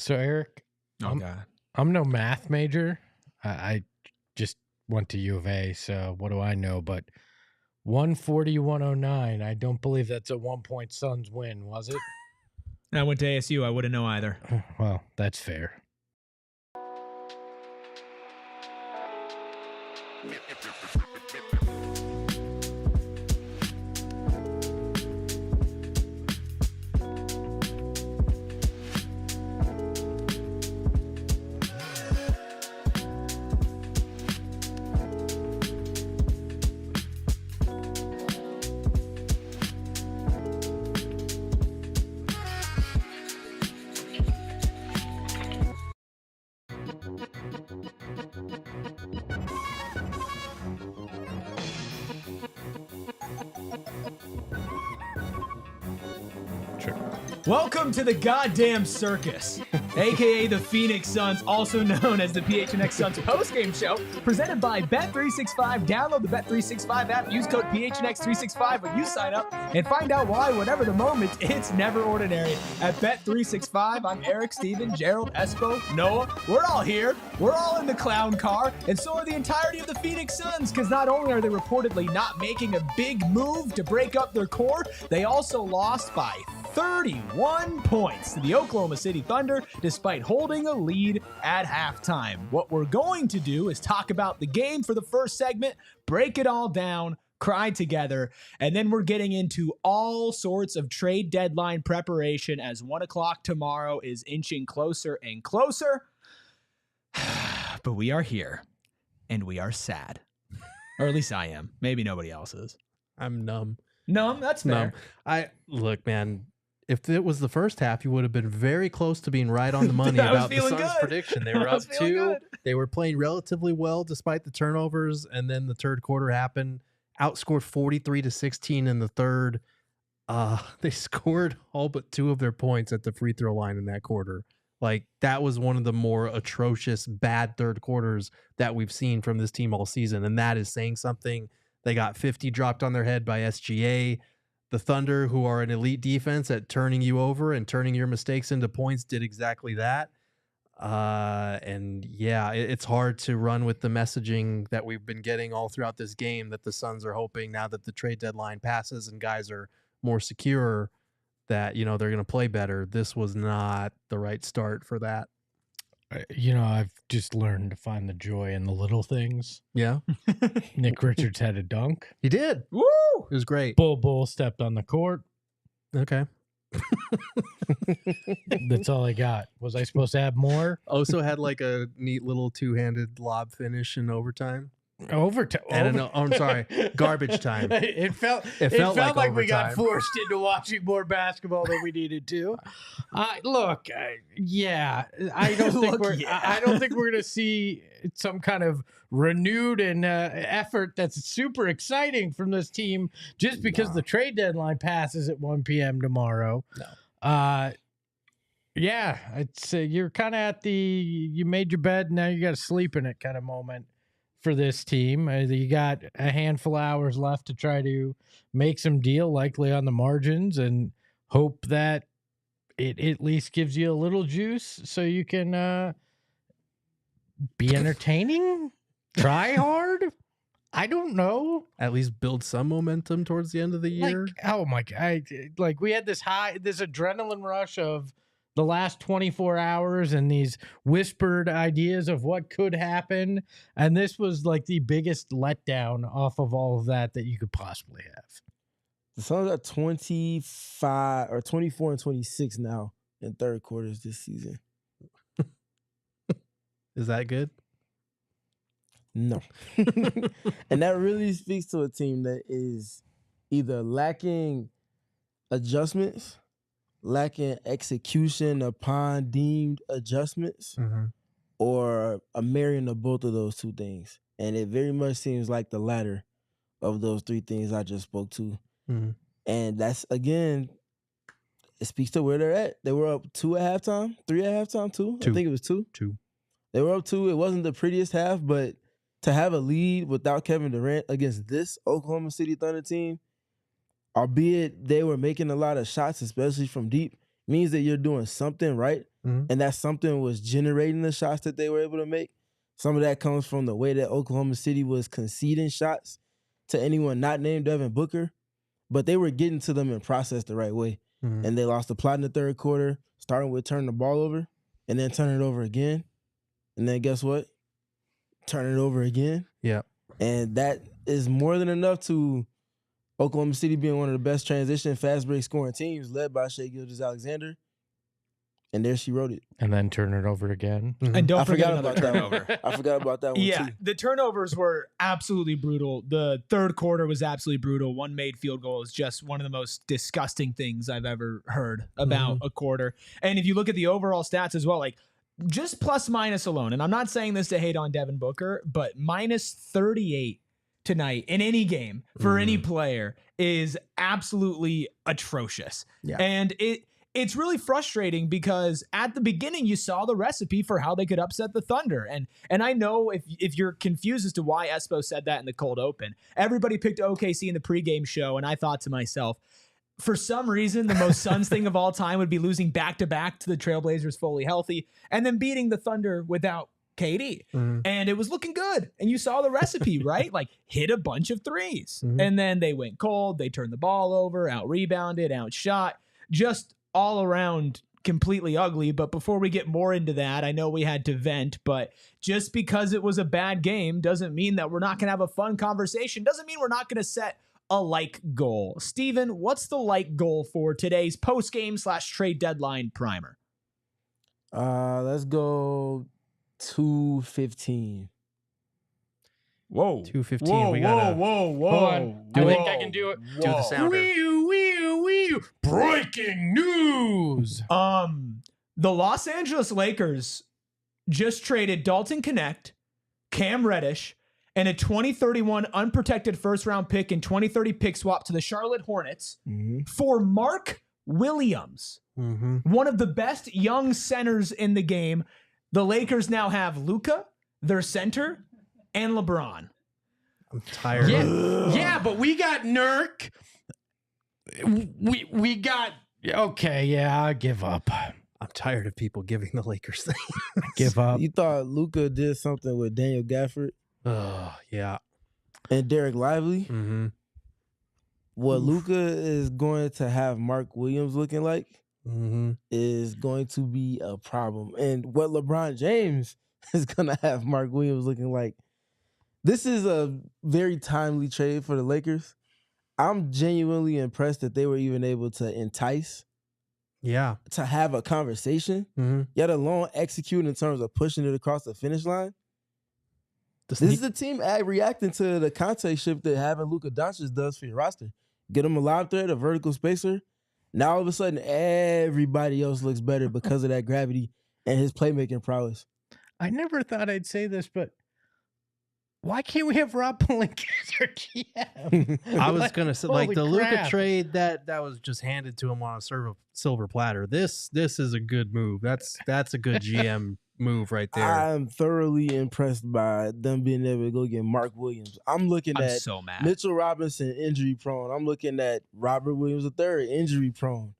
So Eric, I'm no math major. I just went to U of A, so what do I know? But 140-109. I don't believe that's a 1-point Suns win, was it? I went to ASU. I wouldn't know either. Well, that's fair. Welcome to the goddamn circus, a.k.a. the Phoenix Suns, also known as the PHNX Suns postgame show, presented by Bet365. Download the Bet365 app, use code PHNX365 when you sign up, and find out why, whatever the moment, it's never ordinary. At Bet365, I'm Eric, Steven, Gerald, Espo, Noah. We're all here. We're all in the clown car, and so are the entirety of the Phoenix Suns, because not only are they reportedly not making a big move to break up their core, they also lost by 31 points to the Oklahoma City Thunder, despite holding a lead at halftime. What we're going to do is talk about the game for the first segment, break it all down, cry together, and then we're getting into all sorts of trade deadline preparation as 1 o'clock tomorrow is inching closer and closer. But we are here, and we are sad. Or at least I am. Maybe nobody else is. I'm numb. Numb? That's fair. Look, man. If it was the first half, you would have been very close to being right on the money about the Suns' prediction. They were up 2. They were playing relatively well despite the turnovers, and then the third quarter happened. Outscored 43-16 in the third. They scored all but 2 of their points at the free throw line in that quarter. Like, that was one of the more atrocious, bad third quarters that we've seen from this team all season, and that is saying something. They got 50 dropped on their head by SGA. The Thunder, who are an elite defense at turning you over and turning your mistakes into points, did exactly that. And yeah, it's hard to run with the messaging that we've been getting all throughout this game that the Suns are hoping now that the trade deadline passes and guys are more secure that, you know, they're going to play better. This was not the right start for that. You know, I've just learned to find the joy in the little things. Yeah. Nick Richards had a dunk. He did. Woo! It was great. Bull stepped on the court. Okay. That's all I got. Was I supposed to have more? Also had like a neat little two-handed lob finish in overtime. Overtime. I'm sorry. Garbage time. It felt like we got forced into watching more basketball than we needed to. I don't think we're going to see some kind of renewed and effort that's super exciting from this team just because the trade deadline passes at 1 p.m. tomorrow. No. Yeah, it's you're kind of at you made your bed, now you got to sleep in it kind of moment for this team. You got a handful of hours left to try to make some deal, likely on the margins, and hope that it at least gives you a little juice so you can be entertaining, try hard. I don't know. At least build some momentum towards the end of the year. Oh my God. We had this adrenaline rush of the last 24 hours and these whispered ideas of what could happen. And this was like the biggest letdown off of all of that you could possibly have. The Suns are 25 or 24 and 26 now in third quarters this season. Is that good? No. And that really speaks to a team that is either lacking adjustments, lacking execution upon deemed adjustments, or a marrying of both of those two things. And it very much seems like the latter of those three things I just spoke to. And that's, again, it speaks to where they're at. They were up 2 at halftime, 3 at halftime, 2. I think it was 2. They were up 2. It wasn't the prettiest half, but to have a lead without Kevin Durant against this Oklahoma City Thunder team, albeit they were making a lot of shots, especially from deep, means that you're doing something right. and that something was generating the shots that they were able to make. Some of that comes from the way that Oklahoma City was conceding shots to anyone not named Devin Booker, but they were getting to them and processed the right way. And they lost the plot in the third quarter, starting with turning the ball over and then turning it over again. And then guess what? Turn it over again. Yeah. And that is more than enough to Oklahoma City being one of the best transition fast break scoring teams led by Shai Gilgeous-Alexander. And there she wrote it. And then turn it over again. And don't forget forgot another about turnover. that one. I forgot about that one Yeah, too. the turnovers were absolutely brutal. The third quarter was absolutely brutal. One made field goal is just one of the most disgusting things I've ever heard about a quarter. And if you look at the overall stats as well, like just plus minus alone, and I'm not saying this to hate on Devin Booker, but minus 38 tonight in any game for any player is absolutely atrocious. Yeah. And it's really frustrating because at the beginning you saw the recipe for how they could upset the Thunder. And I know if you're confused as to why Espo said that in the cold open, everybody picked OKC in the pregame show, and I thought to myself, for some reason, the most Suns thing of all time would be losing back-to-back to the Trailblazers fully healthy and then beating the Thunder without KD. And it was looking good. And you saw the recipe, right? Like hit a bunch of threes. And then they went cold. They turned the ball over, out-rebounded, outshot. Just all around completely ugly. But before we get more into that, I know we had to vent, but just because it was a bad game doesn't mean that we're not going to have a fun conversation. Doesn't mean we're not going to set a like goal. Steven, what's the like goal for today's post-game / trade deadline primer? Let's go 215. Whoa. 215. We got whoa. Hold on. I think I can do it. do the sounder. Breaking news. The Los Angeles Lakers just traded Dalton Connect, Cam Reddish, and a 2031 unprotected first-round pick and 2030 pick swap to the Charlotte Hornets for Mark Williams, one of the best young centers in the game. The Lakers now have Luka, their center, and LeBron. I'm tired. Yeah, but we got Nurk. We got I give up. I'm tired of people giving the Lakers things. Give up. You thought Luka did something with Daniel Gafford Oh, yeah. and Derek Lively? What Luka is going to have Mark Williams looking like is going to be a problem. And what LeBron James is going to have Mark Williams looking like. This is a very timely trade for the Lakers. I'm genuinely impressed that they were even able to entice, to have a conversation, yet alone execute in terms of pushing it across the finish line. This is the team reacting to the context shift that having Luka Doncic does for your roster. Get him a lob threat, a vertical spacer. Now all of a sudden, everybody else looks better because of that gravity and his playmaking prowess. I never thought I'd say this, but why can't we have Rob Pelinka as our GM? I was gonna say, like the Luka crap. trade that was just handed to him on a silver platter. This is a good move. That's a good GM move right there. I'm thoroughly impressed by them being able to go get Mark Williams. I'm looking at so mad. Mitchell Robinson, injury prone. I'm looking at Robert Williams III, injury prone.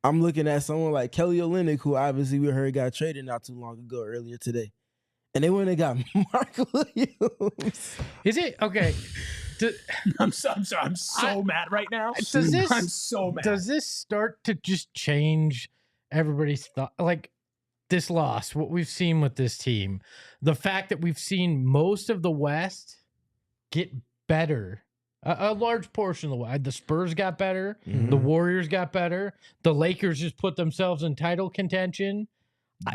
I'm looking at someone like Kelly Olynyk, who obviously we heard got traded not too long ago, earlier today. And they went and got Mark Williams. Is it okay? I'm so mad right now. I'm so mad. Does this start to just change everybody's thought? Like this loss, what we've seen with this team, the fact that we've seen most of the West get better. A large portion of the West. The Spurs got better. The Warriors got better. The Lakers just put themselves in title contention.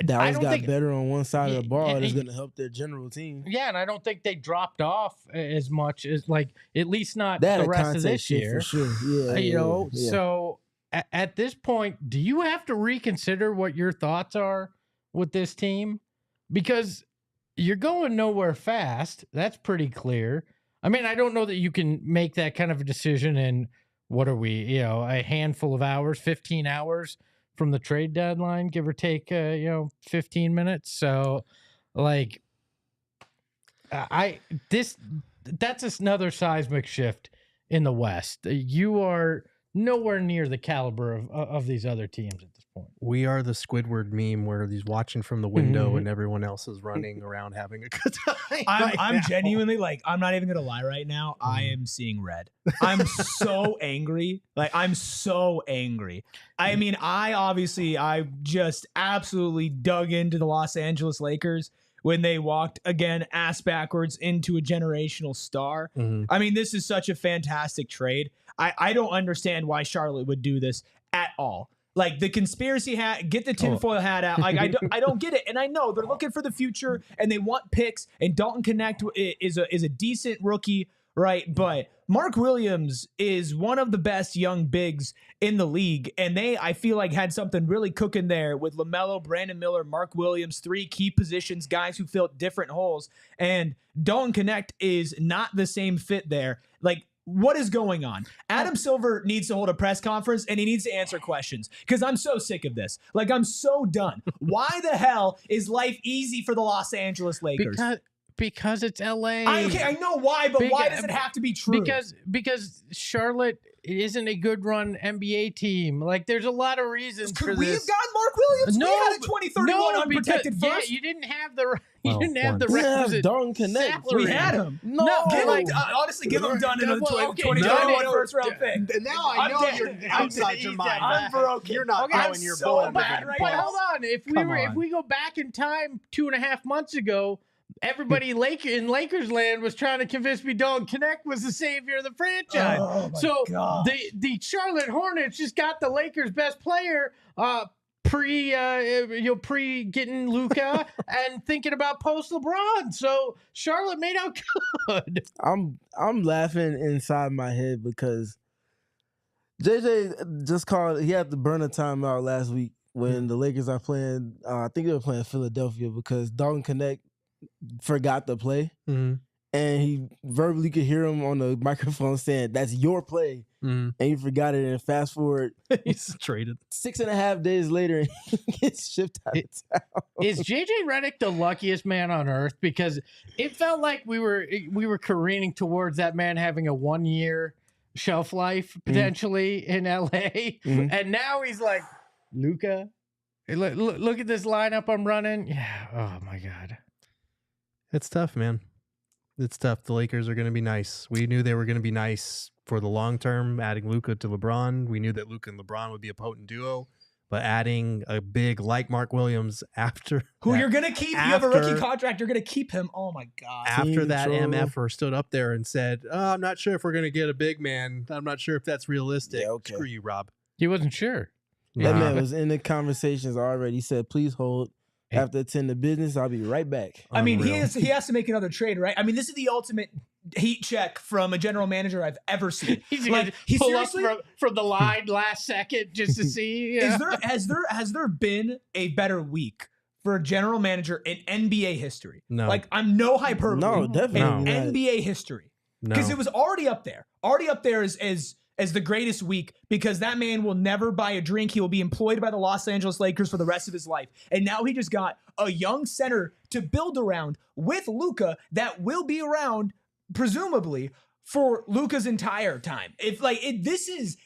Dallas got better on one side of the ball. It's going to help their general team. Yeah, and I don't think they dropped off as much as, like, at least not That the rest of this year. for sure. Yeah, So at this point, do you have to reconsider what your thoughts are with this team? Because you're going nowhere fast. That's pretty clear. I mean, I don't know that you can make that kind of a decision in, what are we, a handful of hours, 15 hours from the trade deadline, give or take, 15 minutes. So, like, that's another seismic shift in the West. You are nowhere near the caliber of these other teams at this point. We are the Squidward meme where he's watching from the window and everyone else is running around having a good time. I'm genuinely like, I'm not even gonna lie right now. I am seeing red. I'm so angry. Like, I'm so angry. I mean, I just absolutely dug into the Los Angeles Lakers when they walked again ass backwards into a generational star. I mean, this is such a fantastic trade. I don't understand why Charlotte would do this at all. Like, the conspiracy hat, get the tinfoil hat out. Like, I don't get it. And I know they're looking for the future and they want picks, and Dalton Connect is a decent rookie, right? But Mark Williams is one of the best young bigs in the league. And I feel like, had something really cooking there with LaMelo, Brandon Miller, Mark Williams, 3 key positions, guys who filled different holes. And Dalton Connect is not the same fit there. Like, what is going on? Adam Silver needs to hold a press conference and he needs to answer questions, because I'm so sick of this. Like, I'm so done. Why the hell is life easy for the Los Angeles Lakers? Because it's LA. I know why, but why does it have to be true? Because Charlotte isn't a good run NBA team. Like, there's a lot of reasons for Could we this. have gotten Mark Williams? No, we had a 2031 unprotected because, first. Yeah, you didn't have the We requisite Dalton Connect. salary. We had him. No, honestly, give him done another 2031 no, first round pick. Now I know you're outside your mind. I'm broken. You're not I'm throwing your so ball. bad right But now. hold on, if we go back in time 2.5 months ago, everybody in Lakers land was trying to convince me Dalton Connect was the savior of the franchise. Oh, my So gosh. the Charlotte Hornets just got the Lakers' best player pre getting Luka and thinking about post LeBron. So Charlotte made out good. I'm laughing inside my head because JJ just called. He had to burn a timeout last week when the Lakers are playing. I think they were playing Philadelphia, because Dalton Connect forgot to play, and he verbally could hear him on the microphone saying, "That's your play," and he forgot it. And fast forward, He's traded 6.5 days later, he gets shipped out of town. Is JJ Redick the luckiest man on earth? Because it felt like we were careening towards that man having a 1-year shelf life potentially in LA, and now he's like, Luka, look at this lineup I'm running. Yeah. Oh my God. It's tough, man. It's tough. The Lakers are going to be nice. We knew they were going to be nice for the long term, adding Luka to LeBron. We knew that Luka and LeBron would be a potent duo, but adding a big like Mark Williams after who you're going to keep, you have a rookie contract, you're going to keep him. Oh my God. After that MFer stood up there and said, "Oh, I'm not sure if we're going to get a big man. I'm not sure if that's realistic." Yeah, okay. Screw you, Rob. He wasn't sure. That man was in the conversations already. He said, "Please hold. After attend the business, I'll be right back." I mean, he has to make another trade, right? I mean, this is the ultimate heat check from a general manager I've ever seen. He's like, gonna he pull up seriously from the line last second just to see. Yeah. Has there been a better week for a general manager in NBA history? No. Like, I'm no hyperbole. No, definitely in not. NBA history, because it was already up there as the greatest week, because that man will never buy a drink. He will be employed by the Los Angeles Lakers for the rest of his life. And now he just got a young center to build around with Luka that will be around, presumably, for Luka's entire time.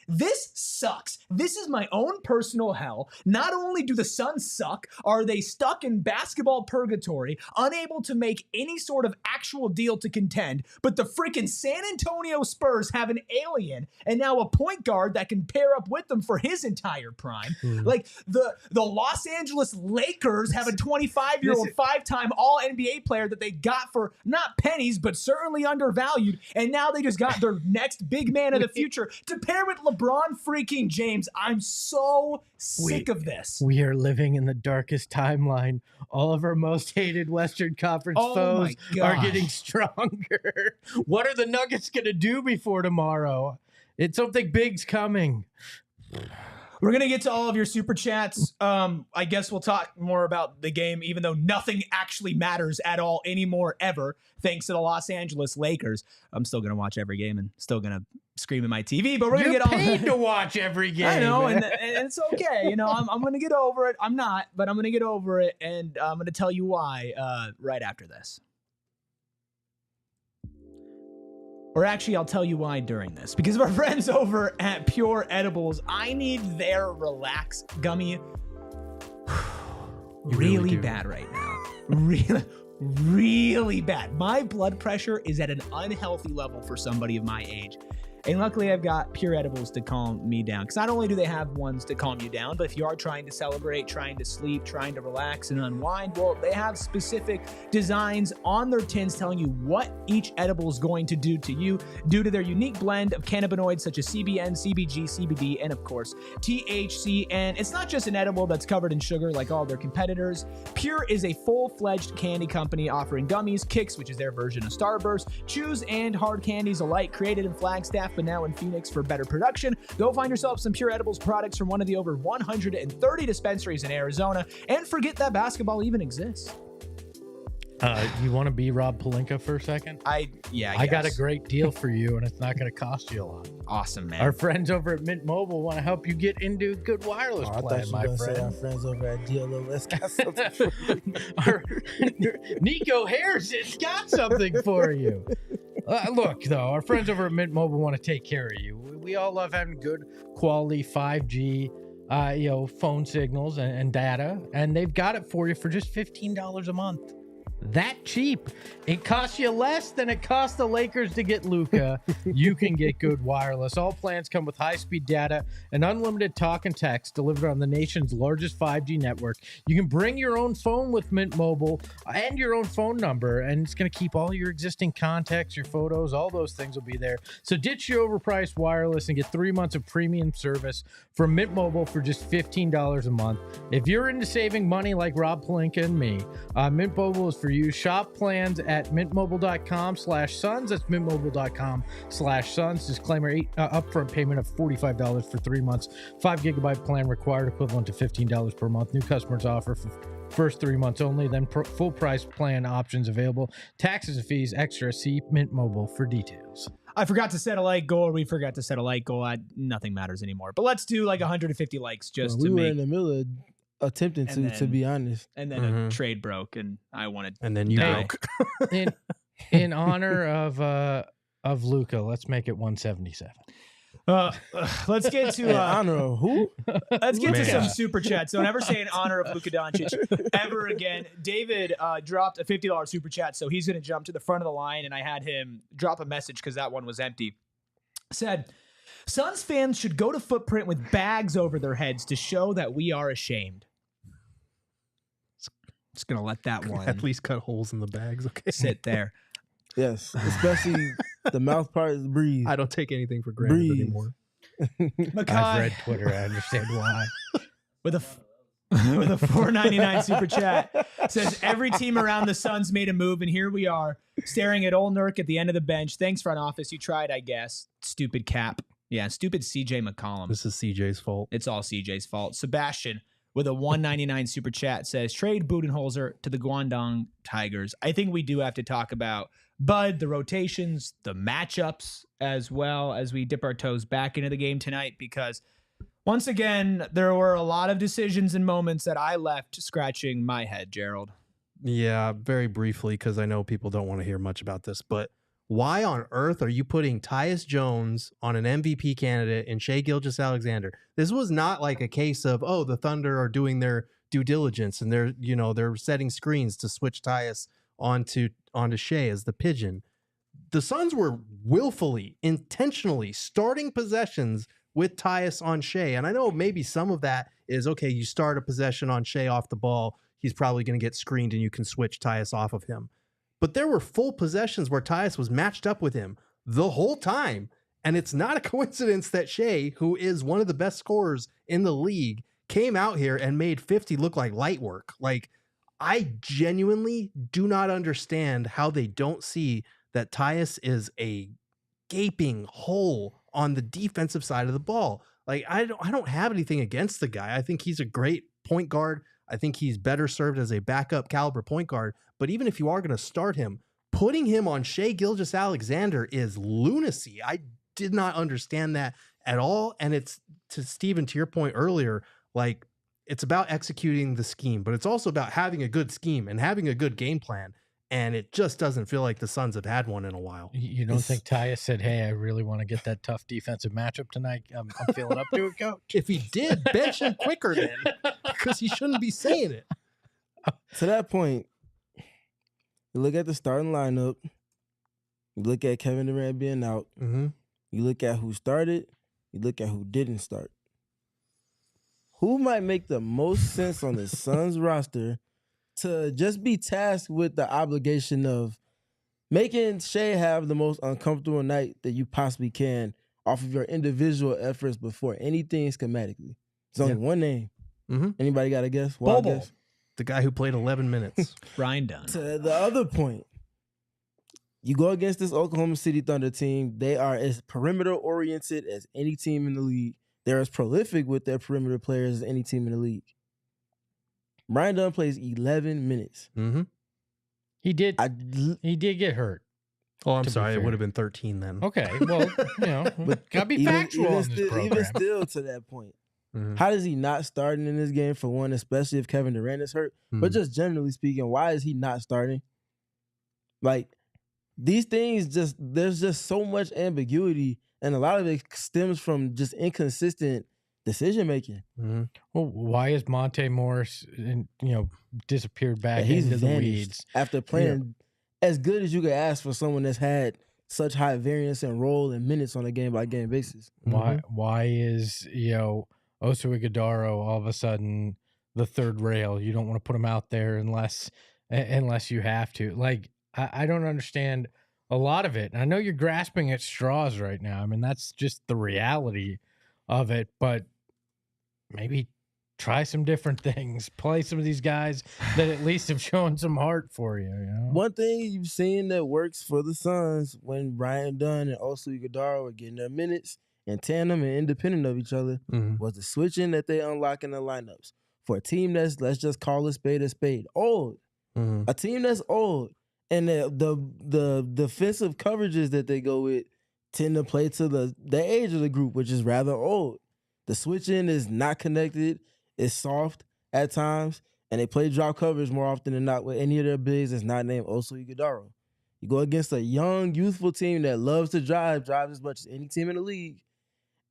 This sucks. This is my own personal hell. Not only do the Suns suck, are they stuck in basketball purgatory, unable to make any sort of actual deal to contend, but the freaking San Antonio Spurs have an alien and now a point guard that can pair up with them for his entire prime. Like, the Los Angeles Lakers have a 25-year-old 5-time All-NBA player that they got for not pennies, but certainly undervalued, and now they just got their next big man of the future to pair with LeBron freaking James. I'm so sick of this. We are living in the darkest timeline. All of our most hated Western Conference foes are getting stronger. What are the Nuggets going to do before tomorrow? It's something big's coming. We're going to get to all of your super chats. I guess we'll talk more about the game, even though nothing actually matters at all anymore, ever, thanks to the Los Angeles Lakers. I'm still going to watch every game and still going to scream at my TV, but we're going to get on. You're paid to watch every game. I know, and it's okay. You know, I'm going to get over it. I'm not, but I'm going to get over it, and I'm going to tell you why right after this. Or actually, I'll tell you why during this. Because of our friends over at Pure Edibles, I need their Relax Gummy really bad right now. Really bad. My blood pressure is at an unhealthy level for somebody of my age. And luckily, I've got Pure Edibles to calm me down. Because not only do they have ones to calm you down, but if you are trying to celebrate, trying to sleep, trying to relax and unwind, well, they have specific designs on their tins telling you what each edible is going to do to you due to their unique blend of cannabinoids such as CBN, CBG, CBD, and of course, THC. And it's not just an edible that's covered in sugar like all their competitors. Pure is a full-fledged candy company offering gummies, Kicks, which is their version of Starburst, chews, and hard candies alike, created in Flagstaff, but now in Phoenix for better production. Go find yourself some Pure Edibles products from one of the over 130 dispensaries in Arizona, and forget that basketball even exists. You want to be Rob Pelinka for a second? I got a great deal for you, and it's not going to cost you a lot. Awesome, man. Our friends over at Mint Mobile want to help you get into a good wireless plan, my friend. Our friends over at DLOS got something for you. Nico Harrison's got something for you. Look, though, our friends over at Mint Mobile want to take care of you. We all love having good quality 5G, phone signals and data, and they've got it for you for just $15 a month. That cheap. It costs you less than it cost the Lakers to get Luka. You can get good wireless. All plans come with high-speed data and unlimited talk and text delivered on the nation's largest 5G network. You can bring your own phone with Mint Mobile and your own phone number, and it's going to keep all your existing contacts, your photos, all those things will be there. So ditch your overpriced wireless and get 3 months of premium service from Mint Mobile for just $15 a month. If you're into saving money like Rob Pelinka and me, Mint Mobile is for you. Shop plans at mintmobile.com/suns. That's mintmobile.com/suns. Disclaimer, upfront payment of $45 for 3 months. 5 gigabyte plan required, equivalent to $15 per month. New customers offer for first 3 months only, then full price plan options available. Taxes and fees extra. See Mint Mobile for details. I forgot to set a like goal, or we forgot to set a like goal. Nothing matters anymore. But let's do like 150 likes just to we were make... in the middle of attempting to be honest. And then a trade broke, and I wanted... And then you broke. In honor of Luka, let's make it 177. Let's get to... In honor of who? Let's get to some super chats. Don't ever say in honor of Luka Doncic ever again. David dropped a $50 super chat, so he's going to jump to the front of the line, and I had him drop a message because that one was empty. Said, Suns fans should go to Footprint with bags over their heads to show that we are ashamed. Just going to let that one... At least cut holes in the bags, okay? Sit there. Yes, especially the mouth part is breathe. I don't take anything for granted anymore. I've read Twitter. I understand why. With a $4.99 super chat, says every team around the Suns made a move, and here we are staring at old Nurk at the end of the bench. Thanks, front office. You tried, I guess. Stupid Cap. Yeah, stupid CJ McCollum. This is CJ's fault. It's all CJ's fault. Sebastian with a $1.99 super chat says trade Budenholzer to the Guangdong Tigers. I think we do have to talk about Bud, the rotations, the matchups, as well as we dip our toes back into the game tonight, because once again, there were a lot of decisions and moments that I left scratching my head, Gerald. Yeah, very briefly, because I know people don't want to hear much about this, but why on earth are you putting Tyus Jones on an MVP candidate and Shai Gilgeous-Alexander? This was not like a case of, oh, the Thunder are doing their due diligence and they're setting screens to switch Tyus onto Shai as the pigeon. The Suns were willfully, intentionally starting possessions with Tyus on Shai. And I know maybe some of that is, okay, you start a possession on Shai off the ball, he's probably going to get screened and you can switch Tyus off of him. But there were full possessions where Tyus was matched up with him the whole time. And it's not a coincidence that Shai, who is one of the best scorers in the league, came out here and made 50 look like light work. Like, I genuinely do not understand how they don't see that Tyus is a gaping hole on the defensive side of the ball. Like, I don't have anything against the guy. I think he's a great point guard. I think he's better served as a backup caliber point guard. But even if you are going to start him, putting him on Shai Gilgeous-Alexander is lunacy. I did not understand that at all. And it's, to Steven, to your point earlier, like, it's about executing the scheme, but it's also about having a good scheme and having a good game plan. and it just doesn't feel like the Suns have had one in a while. You don't think Tyus said, "Hey, I really want to get that tough defensive matchup tonight. I'm feeling up to it, coach." If he did, bench him quicker then, because he shouldn't be saying it. To that point, you look at the starting lineup. You look at Kevin Durant being out. Mm-hmm. You look at who started. You look at who didn't start. Who might make the most sense on the Suns roster to just be tasked with the obligation of making Shai have the most uncomfortable night that you possibly can off of your individual efforts before anything schematically? There's only one name. Mm-hmm. Anybody got a guess? Wild guess? The guy who played 11 minutes. Ryan Dunn. To the other point, you go against this Oklahoma City Thunder team. They are as perimeter-oriented as any team in the league. They're as prolific with their perimeter players as any team in the league. Ryan Dunn plays 11 minutes. Mm-hmm. He did get hurt. Oh, I'm sorry. It would have been 13 then. Okay, well, but gotta be factual on this program. Even still, to that point, how does he not starting in this game for one, especially if Kevin Durant is hurt? But just generally speaking, why is he not starting? Like, these things there's just so much ambiguity, and a lot of it stems from just inconsistent decision making. Mm-hmm. Well, why is Monte Morris, disappeared back he's into the vanished weeds after playing as good as you could ask for someone that's had such high variance and role and minutes on a game by game basis? Why is Oso Ighodaro all of a sudden the third rail? You don't want to put him out there unless you have to. Like, I don't understand a lot of it. And I know you're grasping at straws right now. I mean, that's just the reality of it. But maybe try some different things. Play some of these guys that at least have shown some heart for you. One thing you've seen that works for the Suns when Ryan Dunn and Oso Ighodaro were getting their minutes in tandem and independent of each other was the switching that they unlock in the lineups. For a team that's, let's just call a spade, old. A team that's old. And the defensive coverages that they go with tend to play to the age of the group, which is rather old. The switching is not connected. It's soft at times. And they play drop coverage more often than not with any of their bigs that's not named Oso Ighodaro. You go against a young, youthful team that loves to drive as much as any team in the league,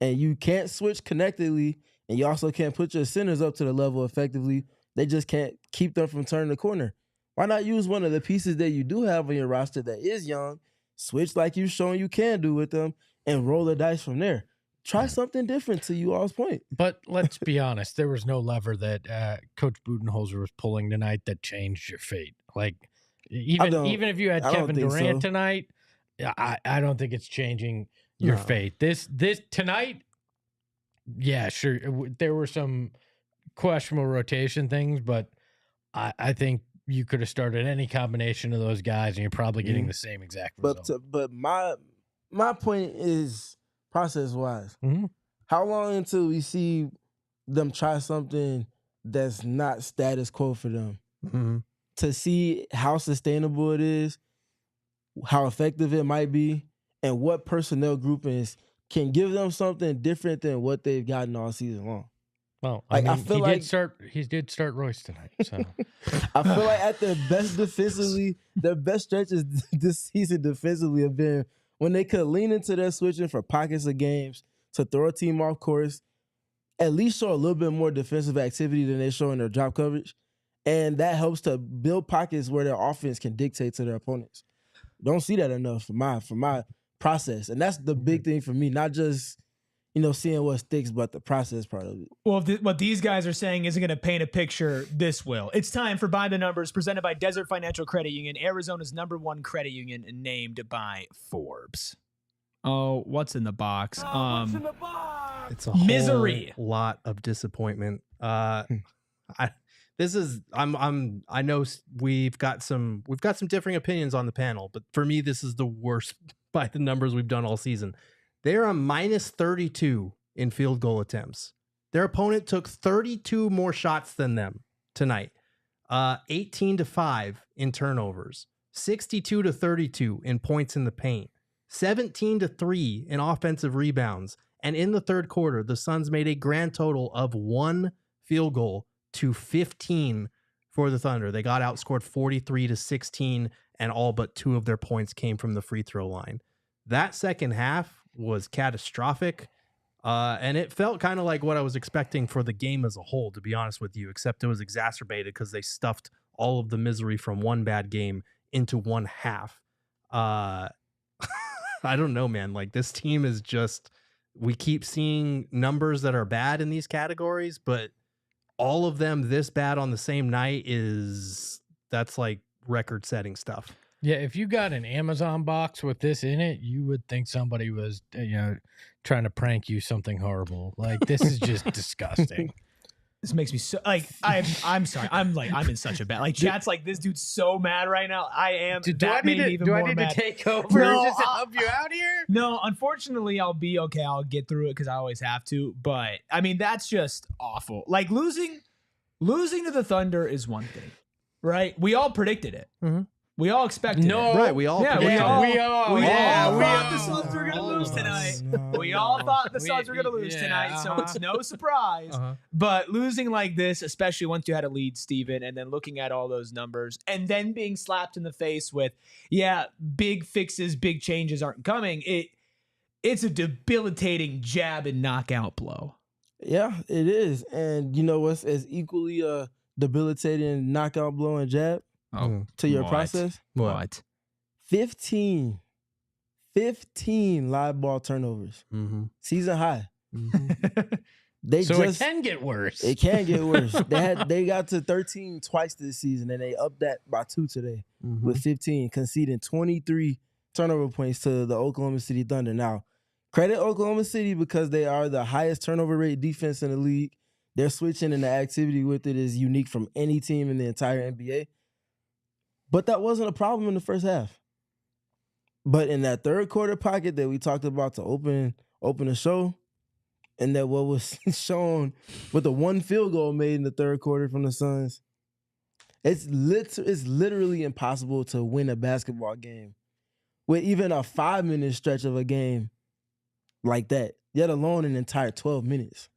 and you can't switch connectedly, and you also can't put your centers up to the level effectively. They just can't keep them from turning the corner. Why not use one of the pieces that you do have on your roster that is young, switch like you've shown you can do with them, and roll the dice from there? Try something different, to you all's point. But let's be honest, there was no lever that Coach Budenholzer was pulling tonight that changed your fate. Like, even if you had Kevin Durant tonight, I don't think it's changing your fate. This tonight, yeah, sure, there were some questionable rotation things, but I think you could have started any combination of those guys, and you're probably getting the same exact result. But my point is process-wise. How long until we see them try something that's not status quo for them? To see how sustainable it is, how effective it might be, and what personnel groupings can give them something different than what they've gotten all season long. Well, I feel he did start Royce tonight. So I feel like at their best defensively, their best stretches this season defensively have been when they could lean into their switching for pockets of games to throw a team off course, at least show a little bit more defensive activity than they show in their drop coverage. And that helps to build pockets where their offense can dictate to their opponents. Don't see that enough for my process. And that's the big thing for me, not just seeing what sticks, but the process part of it. Well, what these guys are saying isn't going to paint a picture, this will. It's time for By the Numbers, presented by Desert Financial Credit Union, Arizona's #1 credit union, named by Forbes. Oh, what's in the box? It's a misery. Whole lot of disappointment. I know we've got some differing opinions on the panel, but for me, this is the worst by the numbers we've done all season. They're a -32 in field goal attempts. Their opponent took 32 more shots than them tonight. 18-5 in turnovers, 62-32 in points in the paint, 17-3 in offensive rebounds. And in the third quarter, the Suns made a grand total of 1 field goal to 15 for the Thunder. They got outscored 43-16, and all but 2 of their points came from the free throw line. That second half was catastrophic, and it felt kind of like what I was expecting for the game as a whole, to be honest with you, except it was exacerbated because they stuffed all of the misery from one bad game into one half. I don't know, man. Like, this team is just, we keep seeing numbers that are bad in these categories, but all of them this bad on the same night that's like record setting stuff. Yeah, if you got an Amazon box with this in it, you would think somebody was, trying to prank you something horrible. Like, this is just disgusting. This makes me so like I'm sorry. I'm in such a bad like chat's like this dude's so mad right now. I am. Do I need to take over just to help you out here? No, unfortunately, I'll be okay. I'll get through it because I always have to. But I mean, that's just awful. Like losing to the Thunder is one thing, right? We all predicted it. Mm-hmm. We all expected it. Right, we all we all thought the Suns were going to lose tonight. We all thought the Suns were going to lose tonight, so it's no surprise. But losing like this, especially once you had a lead, Steven, and then looking at all those numbers, and then being slapped in the face with, big fixes, big changes aren't coming, it's a debilitating jab and knockout blow. Yeah, it is. And you know what's as equally a debilitating knockout blow and jab? To your process? What? 15 live ball turnovers. Mm-hmm. Season high. Mm-hmm. It can get worse. It can get worse. They got to 13 twice this season, and they upped that by 2 today with 15, conceding 23 turnover points to the Oklahoma City Thunder. Now, credit Oklahoma City because they are the highest turnover rate defense in the league. Their switching and the activity with it is unique from any team in the entire NBA. But that wasn't a problem in the first half. But in that third quarter pocket that we talked about to open the show, and that what was shown with the one field goal made in the third quarter from the Suns, it's literally impossible to win a basketball game with even a 5-minute stretch of a game like that, yet alone an entire 12 minutes.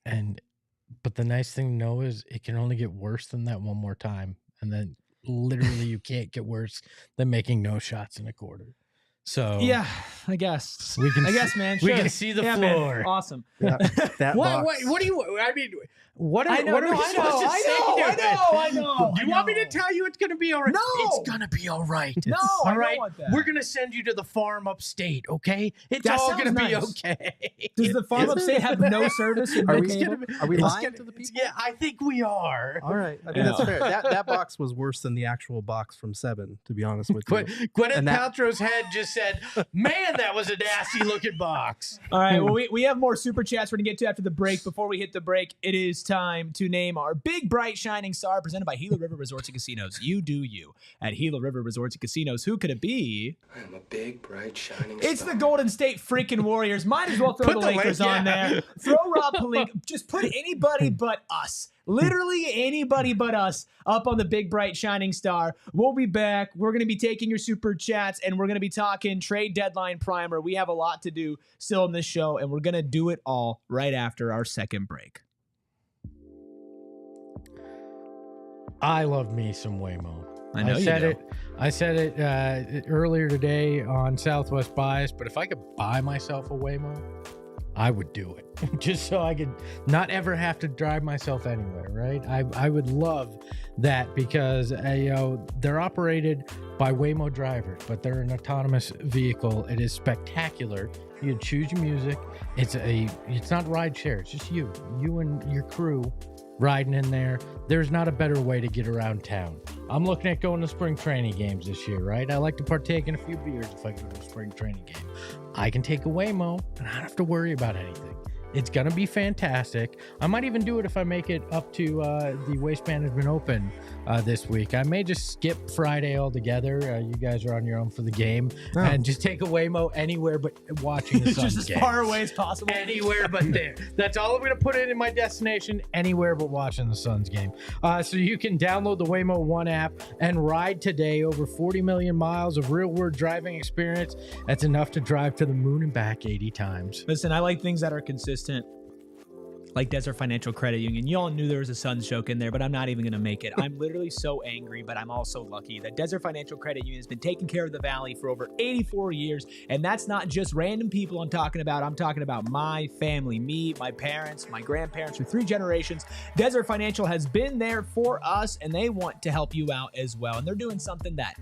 But the nice thing to know is it can only get worse than that one more time, and then literally you can't get worse than making no shots in a quarter. So yeah, I guess we can. Man. We sure. can see the floor. Man. Awesome. Yeah, that what do you? I mean, what are we supposed to say? I know. Do you want me to tell you it's going to be all right? No, it's going to be all right. No, all right. I don't want that. We're going to send you to the farm upstate. Okay, it's all going to be okay. Does the farm upstate have no service? Are we lying to the people? Yeah, I think we are. All right, I think that's fair. That box was worse than the actual box from 7. To be honest with you, Gwyneth Paltrow's head just said, "Man, that was a nasty looking box." All right, well, we have more super chats we're going to get to after the break. Before we hit the break, it is time to name our big, bright, shining star presented by Gila River Resorts and Casinos. You do you. At Gila River Resorts and Casinos, who could it be? I'm a big, bright, shining star. It's the Golden State freaking Warriors. Might as well throw the Lakers on there. Throw Rob Pelinka. Just put anybody but us. Literally anybody but us up on the big, bright, shining star. We'll be back. We're going to be taking your super chats, and we're going to be talking trade deadline primer. We have a lot to do still in this show, and we're going to do it all right after our second break. I love me some Waymo. I know you do. I said it earlier today on Southwest Bias, but if I could buy myself a Waymo, I would do it just so I could not ever have to drive myself anywhere, right? I would love that because they're operated by Waymo drivers, but they're an autonomous vehicle. It is spectacular. You can choose your music. It's not ride share. It's just you and your crew riding in there. There's not a better way to get around town. I'm looking at going to spring training games this year, right? I like to partake in a few beers if I go to a spring training game. I can take a Waymo and I don't have to worry about anything. It's going to be fantastic. I might even do it if I make it up to the Waste Management Open this week. I may just skip Friday altogether. You guys are on your own for the game. And just take a Waymo anywhere but watching the Suns just game. As far away as possible. Anywhere but there. That's all I'm going to put in my destination, anywhere but watching the Suns game. So you can download the Waymo One app and ride today. Over 40 million miles of real-world driving experience. That's enough to drive to the moon and back 80 times. Listen, I like things that are consistent. like Desert Financial Credit Union. You all knew there was a Suns joke in there, but I'm not even going to make it. I'm literally so angry, but I'm also lucky that Desert Financial Credit Union has been taking care of the Valley for over 84 years. And that's not just random people I'm talking about. I'm talking about my family, me, my parents, my grandparents for 3 generations. Desert Financial has been there for us, and they want to help you out as well. And they're doing something that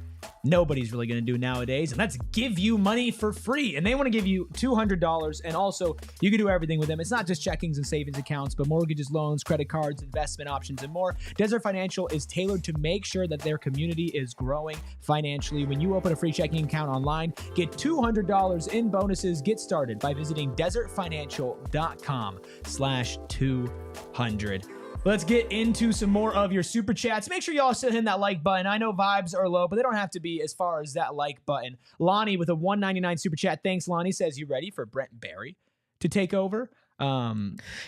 nobody's really going to do nowadays, and that's give you money for free. And they want to give you $200, and also you can do everything with them. It's not just checkings and savings accounts, but mortgages, loans, credit cards, investment options, and more. Desert Financial is tailored to make sure that their community is growing financially. When you open a free checking account online, get $200 in bonuses. Get started by visiting desertfinancial.com/200. Let's get into some more of your super chats. Make sure y'all still hit that like button. I know vibes are low, but they don't have to be as far as that like button. Lonnie with a $1.99 super chat. Thanks, Lonnie. Says, you ready for Brent Barry to take over?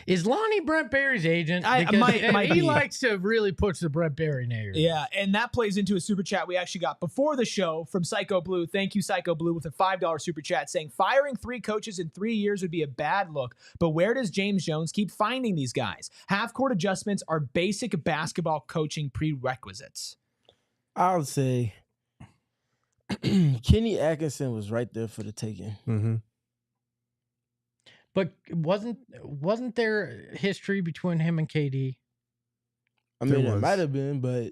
Is Lonnie Brent Barry's agent? He likes to really push the Brent Barry narrative. Yeah, and that plays into a super chat we actually got before the show from Psycho Blue. Thank you, Psycho Blue, with a $5 super chat saying, firing 3 coaches in 3 years would be a bad look, but where does James Jones keep finding these guys? Half-court adjustments are basic basketball coaching prerequisites. I would say Kenny Atkinson was right there for the taking. Mm-hmm. But wasn't there history between him and KD? I mean, it might have been, but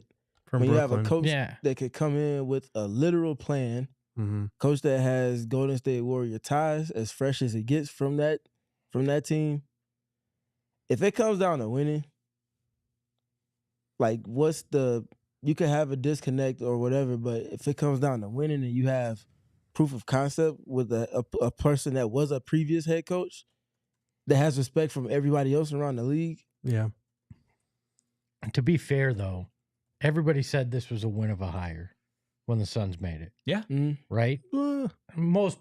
when you have a coach that could come in with a literal plan, coach that has Golden State Warrior ties, as fresh as it gets from that team, if it comes down to winning, like you could have a disconnect or whatever, but if it comes down to winning and you have proof of concept with a person that was a previous head coach that has respect from everybody else around the league. Yeah. To be fair, though, everybody said this was a win of a hire when the Suns made it. Yeah. Right? Most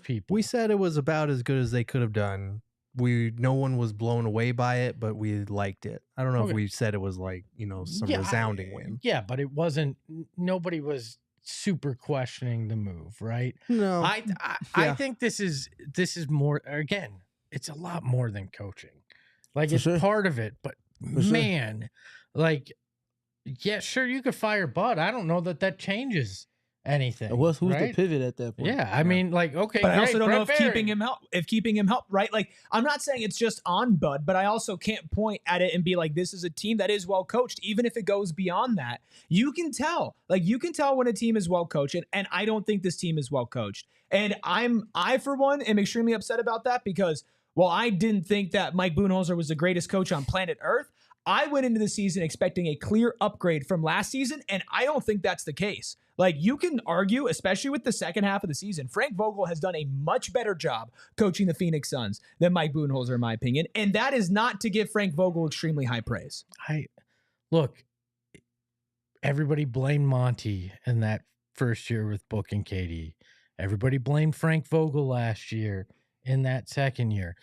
people. We said it was about as good as they could have done. No one was blown away by it, but we liked it. I don't know if we said it was like, some resounding win. Yeah, but it wasn't, nobody was super questioning the move, right? No. I think this is more, again, it's a lot more than coaching. Like, it's part of it, but man, like, yeah, sure, you could fire Bud. I don't know that changes anything. Who's the pivot at that point? Yeah, I mean, like, okay, but I also don't know if keeping him help, right? Like, I'm not saying it's just on Bud, but I also can't point at it and be like, this is a team that is well coached. Even if it goes beyond that, you can tell when a team is well coached, and I don't think this team is well coached. And I for one am extremely upset about that, because while I didn't think that Mike Budenholzer was the greatest coach on planet Earth, I went into the season expecting a clear upgrade from last season, and I don't think that's the case. Like, you can argue, especially with the second half of the season, Frank Vogel has done a much better job coaching the Phoenix Suns than Mike Budenholzer, in my opinion. And that is not to give Frank Vogel extremely high praise. Look, everybody blamed Monty in that first year with Book and KD. Everybody blamed Frank Vogel last year in that second year.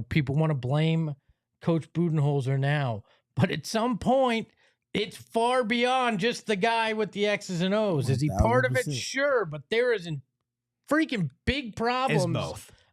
People want to blame Coach Budenholzer now, but at some point, it's far beyond just the guy with the X's and O's. Is he part of it? Sure, but there is freaking big problems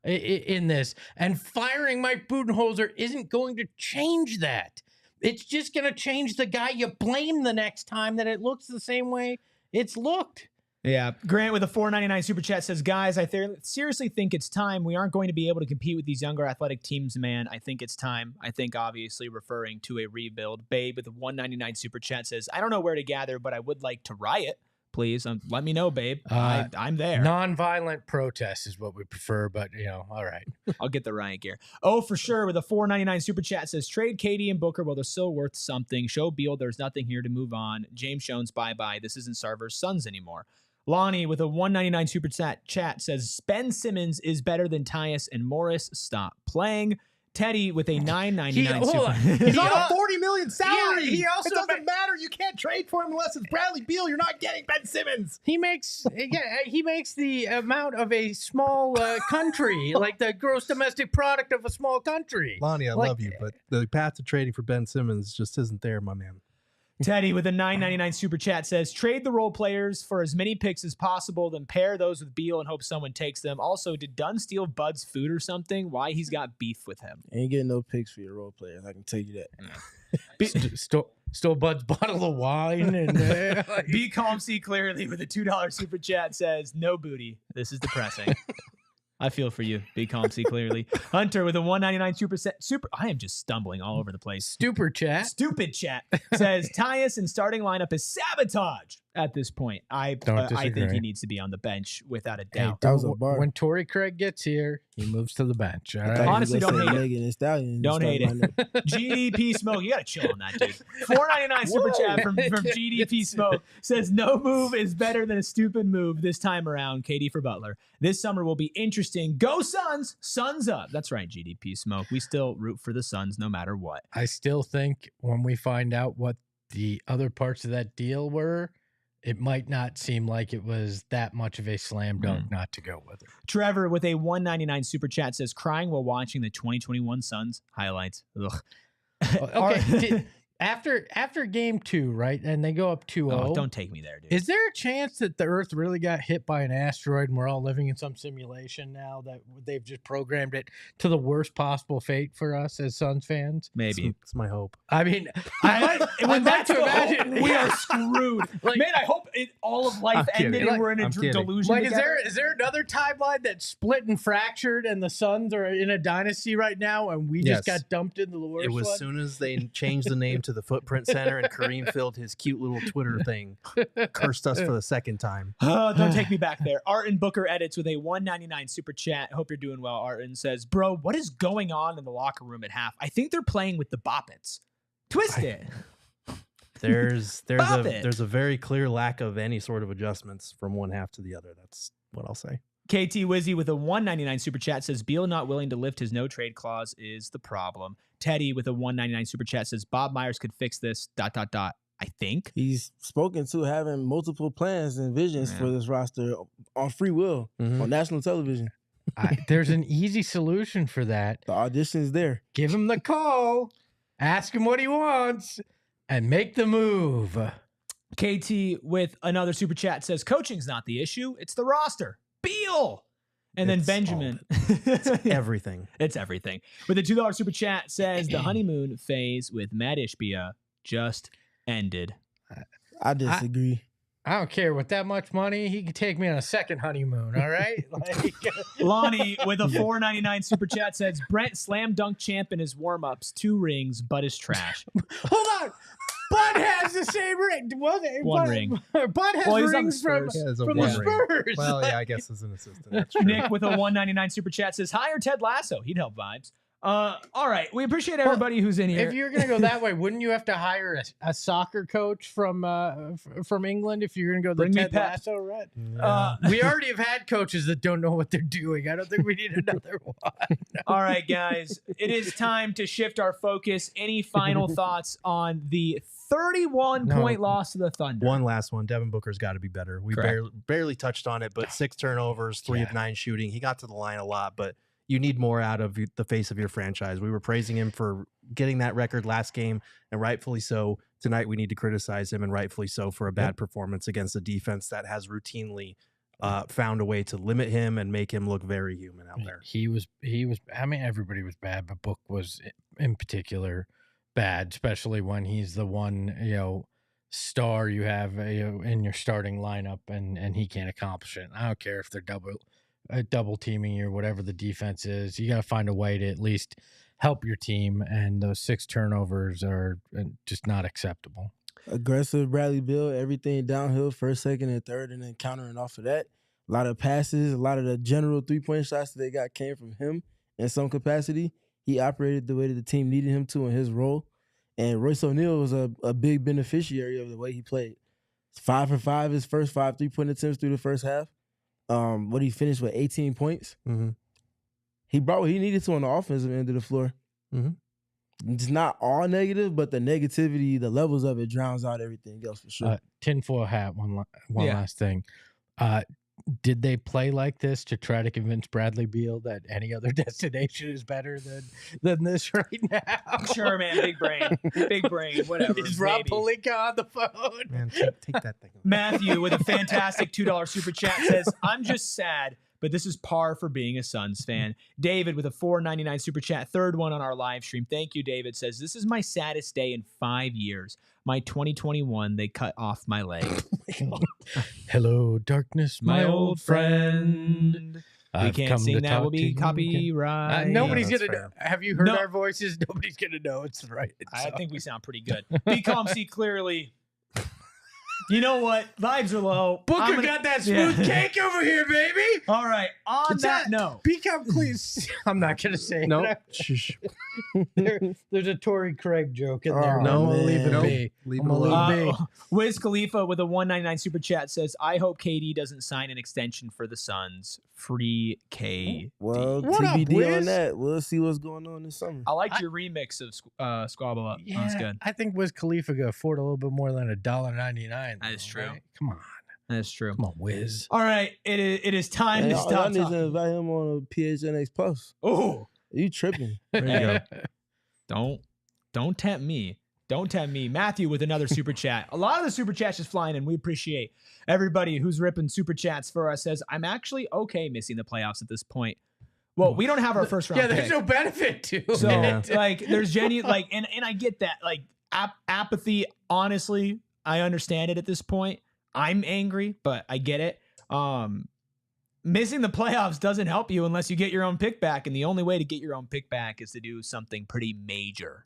in this. And firing Mike Budenholzer isn't going to change that. It's just going to change the guy you blame the next time that it looks the same way it's looked. Yeah. Grant with a $4.99 super chat says, guys, I seriously think it's time. We aren't going to be able to compete with these younger athletic teams, man. I think it's time. I think obviously referring to a rebuild. Babe with a $1.99 super chat says, I don't know where to gather, but I would like to riot. Please let me know, babe. I'm there. Non-violent protest is what we prefer, but all right. I'll get the riot gear. Oh, for sure. With a $4.99 super chat says, trade KD and Booker while they're still worth something. Show Beal there's nothing here to move on. James Jones, bye-bye. This isn't Sarver's Suns anymore. Lonnie with a $1.99 super chat says, Ben Simmons is better than Tyus and Morris. Stop playing. Teddy with a $9.99 super. He's on a $40 million salary. Yeah, he also it doesn't matter. You can't trade for him unless it's Bradley Beal. You're not getting Ben Simmons. He makes the amount of a small country, like the gross domestic product of a small country. Lonnie, I love you, but the path to trading for Ben Simmons just isn't there, my man. Teddy with a $9.99 super chat says, trade the role players for as many picks as possible, then pair those with Beal and hope someone takes them. Also, did Dunn steal Bud's food or something? Why he's got beef with him? Ain't getting no picks for your role players. I can tell you that. Stole Bud's bottle of wine. And B Calm C clearly with a $2 super chat says, no booty. This is depressing. I feel for you, Big Calm C clearly. Hunter with a $1.99 super. I am just stumbling all over the place. Stupid chat says Tyus in starting lineup is sabotage at this point. I think he needs to be on the bench without a doubt. That was a bar. When Torrey Craig gets here, he moves to the bench. All right. Honestly, don't hate it. Don't hate it. GDP Smoke, you gotta chill on that, dude. $4.99 super chat from GDP Smoke says no move is better than a stupid move this time around. KD for Butler. This summer will be interesting. Go Suns! Suns up. That's right, GDP Smoke. We still root for the Suns no matter what. I still think when we find out what the other parts of that deal were, it might not seem like it was that much of a slam dunk not to go with it. Trevor with a $1.99 super chat says, crying while watching the 2021 Suns highlights. Ugh. Okay. After game 2, right? And they go up 2-0. Oh, don't take me there, dude. Is there a chance that the Earth really got hit by an asteroid and we're all living in some simulation now that they've just programmed it to the worst possible fate for us as Suns fans? Maybe. It's my hope. I mean, when that's to imagine, we are screwed. Like, man, I hope all of life ended and we're in a delusion. Like, is there another timeline that's split and fractured and the Suns are in a dynasty right now and we just got dumped into the worst It was one? as soon as they changed the name to the Footprint Center and Kareem filled his cute little Twitter thing, cursed us for the second time. Don't take me back there. Arton Booker edits with a $1.99 super chat. Hope you're doing well, Arton. Says, bro, what is going on in the locker room at half? I think they're playing with the Boppets. Twist it. There's a very clear lack of any sort of adjustments from one half to the other. That's what I'll say. KT Wizzy with a $1.99 super chat says, Beal not willing to lift his no trade clause is the problem. Teddy with a $1.99 super chat says, Bob Myers could fix this, ... I think. He's spoken to having multiple plans and visions for this roster on free will on national television. There's an easy solution for that. The audition's there. Give him the call, ask him what he wants, and make the move. KT with another super chat says, coaching's not the issue, it's the roster. Beal! And then Benjamin. It's everything. It's everything. With a $2 super chat says, the honeymoon phase with Matt Ishbia just ended. I disagree. I don't care. With that much money, he could take me on a second honeymoon, all right? Lonnie with a $4.99 super chat says, Brent slam dunk champ in his warm-ups, 2 rings, but is trash. Hold on. Bud has the same ring. One ring. Bud has rings from the Spurs. Well, yeah, I guess as an assistant. That's true. Nick with a $1.99 super chat says, hire Ted Lasso. He'd help vibes. All right. We appreciate everybody who's in here. If you're going to go that way, wouldn't you have to hire a soccer coach from England if you're going to go the Ted Lasso route? Yeah. We already have had coaches that don't know what they're doing. I don't think we need another one. All right, guys. It is time to shift our focus. Any final thoughts on the 31-point loss to the Thunder? One last one. Devin Booker's got to be better. We barely touched on it, but 6 turnovers, 3 of 9 shooting. He got to the line a lot, but you need more out of the face of your franchise. We were praising him for getting that record last game, and rightfully so. Tonight, we need to criticize him, and rightfully so, for a bad performance against a defense that has routinely found a way to limit him and make him look very human out there. He was. I mean, everybody was bad, but Book was in particular bad, especially when he's the one star you have in your starting lineup, and he can't accomplish it. I don't care if they're double teaming you or whatever the defense is. You got to find a way to at least help your team, and those 6 turnovers are just not acceptable. Aggressive Bradley Beal, everything downhill, first, second, and third, and then countering off of that. A lot of passes, a lot of the general 3-point shots that they got came from him in some capacity. He operated the way that the team needed him to in his role, and Royce O'Neal was a big beneficiary of the way he played. 5 for 5 his first 5 3-point attempts through the first half. What he finished with 18 points. Mm-hmm. He brought what he needed to on the offensive end of the floor. Mm-hmm. It's not all negative, but the negativity, the levels of it drowns out everything else for sure. Tinfoil hat. One last thing. did they play like this to try to convince Bradley Beal that any other destination is better than this right now? Sure, man. Big brain. Whatever. Is Rob maybe. Pelinka on the phone? Man, take that thing. Matthew with a fantastic $2 super chat says, I'm just sad, but this is par for being a Suns fan. David with a $4.99 super chat, third one on our live stream. Thank you, David. Says, this is my saddest day in 5 years. My 2021, they cut off my leg. Hello, darkness, my old friend. We can't sing that. Will be copyright. Nobody's that's gonna. fair. Have you heard No. our voices? Nobody's gonna know it's right. I think we sound pretty good. Be calm, see clearly. You know what? Vibes are low. Booker got that smooth cake over here, baby. All right. On that note. Become please. I'm not gonna say No. it. There's a Tory Craig joke in there. Oh, No, I'm gonna man. leave it Nope. be. Leave I'm it gonna alone. leave it be. Wiz Khalifa with a $1.99 super chat says, I hope KD doesn't sign an extension for the Suns. Free KD. Well, What up, TBD Wiz? on that. We'll see what's going on this summer. I liked your remix of Squabble Up. That was good. I think Wiz Khalifa could afford a little bit more than $1.99. That is true. Right? Come on, That's true. come on, Wiz. All right. It is time Hey, to y'all stop need to talking. invite him on a PHNX post. Oh, You tripping? There you go. don't tempt me. Don't tempt me. Matthew with another super chat. A lot of the super chats just flying in. We appreciate everybody who's ripping super chats for us. Says, I'm actually okay missing the playoffs at this point. Well, we don't have our first round Yeah, there's pick. no benefit to it. So Yeah. like there's genuine like and I get that. Like apathy, honestly, I understand it at this point. I'm angry, but I get it. Missing the playoffs doesn't help you unless you get your own pick back. And the only way to get your own pick back is to do something pretty major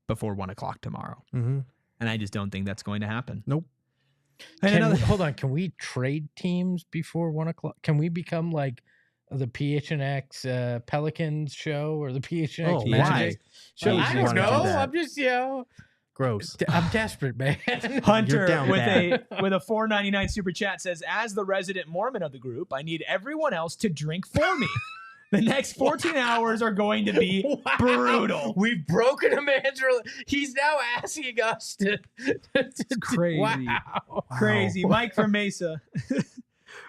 before 1 o'clock tomorrow. Mm-hmm. And I just don't think that's going to happen. Nope. And Hold on. Can we trade teams before 1 o'clock? Can we become like the PHNX Pelicans show or the PHNX Oh, Magic show? Why I would you don't wanna do know. that? I'm just, Gross. I'm desperate, man. Hunter You're down with bad. a $4.99 super chat says, as the resident Mormon of the group, I need everyone else to drink for me. The next 14 hours are going to be Wow. brutal. We've broken a man's He's now asking us to crazy. Wow. Crazy. Mike from Mesa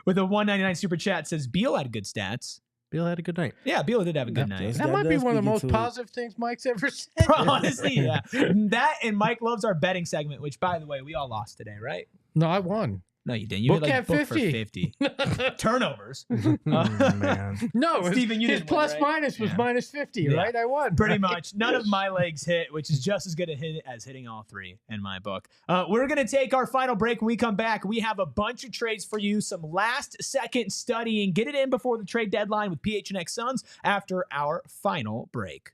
with a $1.99 super chat says, Beal had good stats. Beal had a good night. Yeah, Beal did have a good Yeah. night. That might be one of the most Speaking to it. positive things Mike's ever said. Honestly, yeah. That and Mike loves our betting segment, which, by the way, we all lost today, right? No, I won. No, you didn't. You Book hit at book 50. for 50. Turnovers. Man. No, Steven, you his didn't win, plus right? minus was Yeah. minus 50, Yeah. right? I won. Pretty much. None of my legs hit, which is just as good a hit as hitting all three in my book. We're going to take our final break. When we come back, we have a bunch of trades for you, some last-second studying. Get it in before the trade deadline with PHNX Suns after our final break.